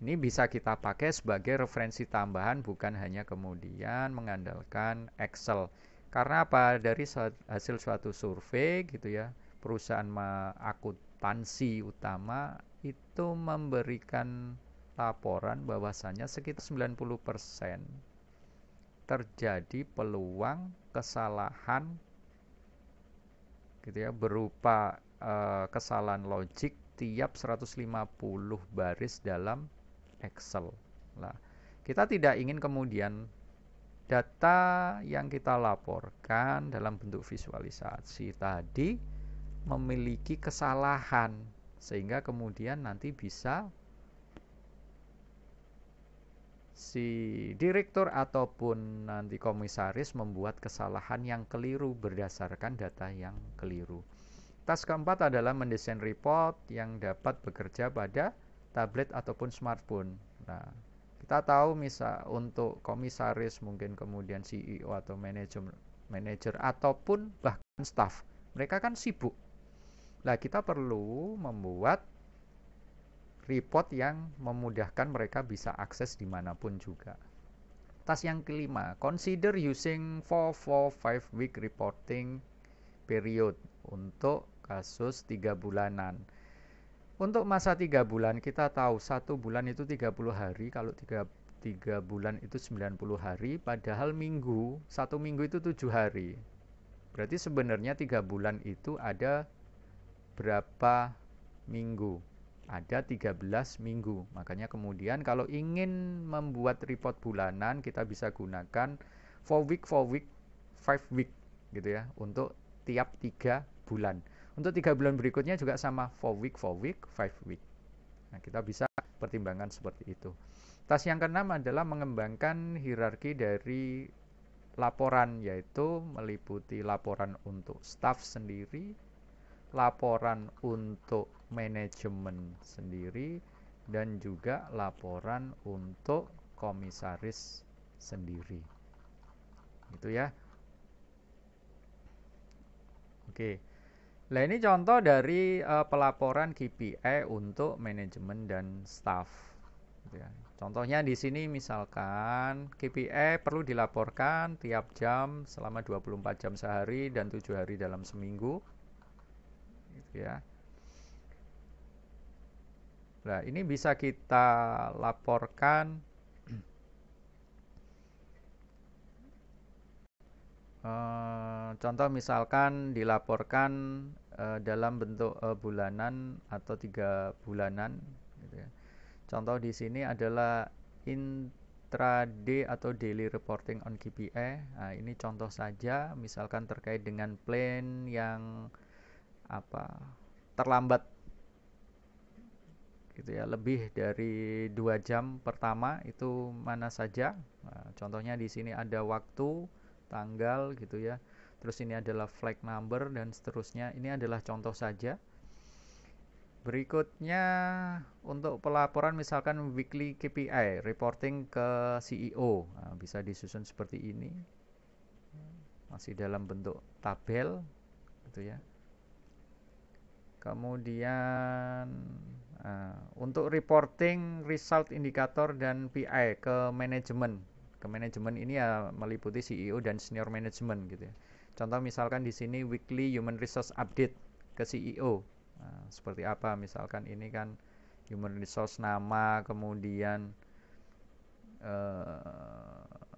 Ini bisa kita pakai sebagai referensi tambahan, bukan hanya kemudian mengandalkan Excel. Karena apa? Dari hasil suatu survei gitu ya, perusahaan akuntansi utama itu memberikan laporan bahwasannya sekitar 90% terjadi peluang kesalahan gitu ya, berupa kesalahan logik tiap 150 baris dalam Excel. Nah, kita tidak ingin kemudian data yang kita laporkan dalam bentuk visualisasi tadi memiliki kesalahan, sehingga kemudian nanti bisa si direktur ataupun nanti komisaris membuat kesalahan yang keliru berdasarkan data yang keliru. Tas keempat adalah mendesain report yang dapat bekerja pada tablet ataupun smartphone. Nah, kita tahu misal untuk komisaris, mungkin kemudian CEO atau manajer ataupun bahkan staff, mereka kan sibuk. Nah, kita perlu membuat report yang memudahkan mereka bisa akses dimanapun juga. Tas yang kelima, consider using 4-5 week reporting period untuk kasus 3 bulanan. Untuk masa 3 bulan, kita tahu 1 bulan itu 30 hari, kalau 3 bulan itu 90 hari, padahal minggu, 1 minggu itu 7 hari. Berarti sebenarnya 3 bulan itu ada berapa minggu? Ada 13 minggu. Makanya kemudian kalau ingin membuat report bulanan, kita bisa gunakan 4 week, 5 week gitu ya, untuk tiap 3 bulan. Untuk 3 bulan berikutnya juga sama, 4 week, 5 week. Nah, kita bisa pertimbangkan seperti itu. Tas yang keenam adalah mengembangkan hierarki dari laporan, yaitu meliputi laporan untuk staff sendiri, laporan untuk manajemen sendiri, dan juga laporan untuk komisaris sendiri. Gitu ya. Oke. Nah, ini contoh dari pelaporan KPI untuk manajemen dan staff. Gitu ya. Contohnya di sini misalkan KPI perlu dilaporkan tiap jam selama 24 jam sehari dan 7 hari dalam seminggu. Gitu ya. Nah, ini bisa kita laporkan contoh misalkan dilaporkan dalam bentuk bulanan atau 3 bulanan gitu ya. Contoh di sini adalah intraday atau daily reporting on KPI. Nah, ini contoh saja, misalkan terkait dengan plan yang terlambat gitu ya, lebih dari 2 jam pertama itu mana saja. Nah, contohnya di sini ada waktu, tanggal gitu ya. Terus ini adalah flag number dan seterusnya. Ini adalah contoh saja. Berikutnya untuk pelaporan misalkan weekly KPI, reporting ke CEO. Nah, bisa disusun seperti ini. Masih dalam bentuk tabel gitu ya. Kemudian untuk reporting result indikator dan PI ke manajemen. Ke manajemen ini ya meliputi CEO dan senior management gitu ya. Contoh misalkan di sini weekly human resource update ke CEO. Nah, seperti apa misalkan ini kan human resource nama, kemudian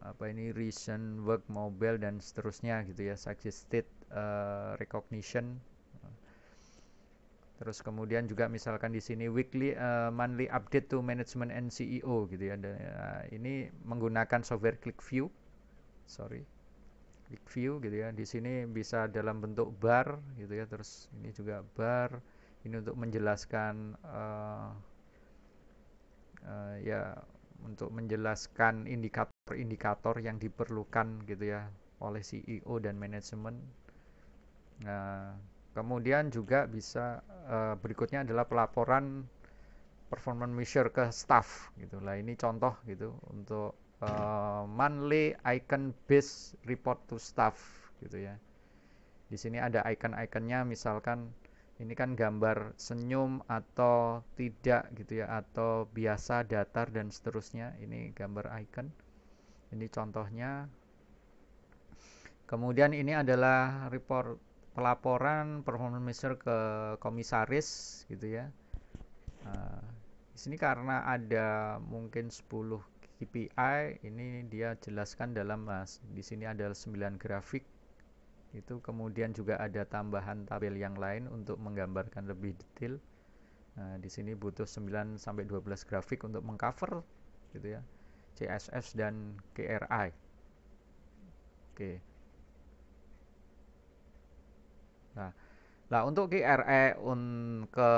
apa ini recent work mobile dan seterusnya gitu ya, suggested recognition. Terus kemudian juga misalkan di sini weekly monthly update to management and CEO gitu ya. Ini menggunakan software ClickView. ClickView gitu ya. Di sini bisa dalam bentuk bar gitu ya. Terus ini juga bar. Ini untuk menjelaskan ya untuk menjelaskan indikator-indikator yang diperlukan gitu ya oleh CEO dan manajemen. Nah, kemudian juga bisa berikutnya adalah pelaporan performance measure ke staff gitu lah. Ini contoh gitu untuk monthly icon based report to staff gitu ya. Di sini ada icon-iconnya, misalkan ini kan gambar senyum atau tidak gitu ya, atau biasa, datar dan seterusnya. Ini gambar icon. Ini contohnya. Kemudian ini adalah pelaporan performance measure ke komisaris gitu ya. Di sini karena ada mungkin 10 KPI, ini dia jelaskan dalam di sini ada 9 grafik. Itu kemudian juga ada tambahan tabel yang lain untuk menggambarkan lebih detail. Nah, di sini butuh 9 sampai 12 grafik untuk mengcover gitu ya. CSS dan KRI. Oke. Nah, untuk KRE ke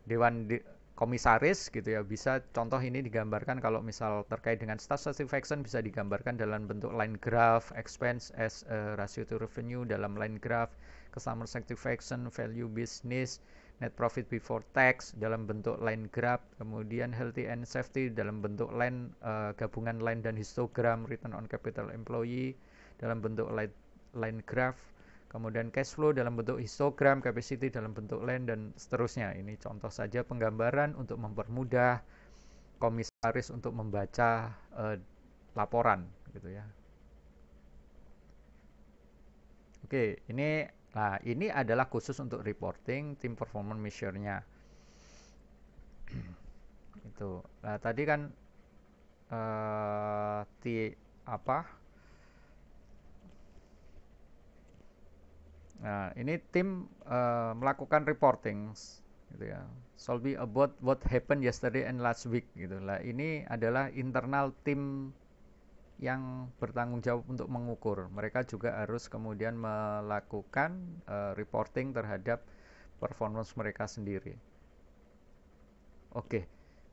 Dewan Komisaris gitu ya, bisa contoh ini digambarkan kalau misal terkait dengan staff satisfaction bisa digambarkan dalam bentuk line graph, expense as a ratio to revenue dalam line graph, customer satisfaction, value business, net profit before tax dalam bentuk line graph, kemudian healthy and safety dalam bentuk line gabungan line dan histogram, return on capital employee dalam bentuk line graph, kemudian cash flow dalam bentuk histogram, capacity dalam bentuk line dan seterusnya. Ini contoh saja penggambaran untuk mempermudah komisaris untuk membaca laporan gitu ya. Oke, ini adalah khusus untuk reporting tim performance measure-nya. Itu. Nah, tadi kan Nah, ini tim melakukan reporting gitu ya. Solving about what happened yesterday and last week gitu lah. Ini adalah internal tim yang bertanggung jawab untuk mengukur. Mereka juga harus kemudian melakukan reporting terhadap performance mereka sendiri. Oke.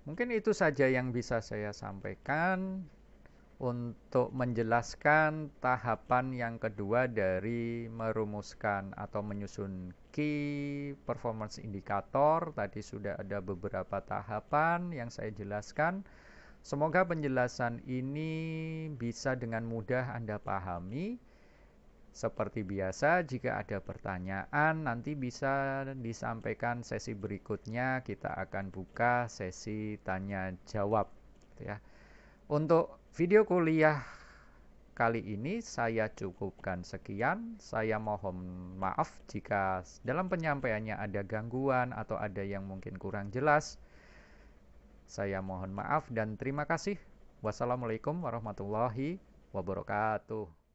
Mungkin itu saja yang bisa saya sampaikan untuk menjelaskan tahapan yang kedua dari merumuskan atau menyusun key performance indicator. Tadi sudah ada beberapa tahapan yang saya jelaskan. Semoga penjelasan ini bisa dengan mudah Anda pahami. Seperti biasa, jika ada pertanyaan nanti bisa disampaikan sesi berikutnya. Kita akan buka sesi tanya jawab ya. Untuk video kuliah kali ini saya cukupkan sekian. Saya mohon maaf jika dalam penyampaiannya ada gangguan atau ada yang mungkin kurang jelas. Saya mohon maaf dan terima kasih. Wassalamualaikum warahmatullahi wabarakatuh.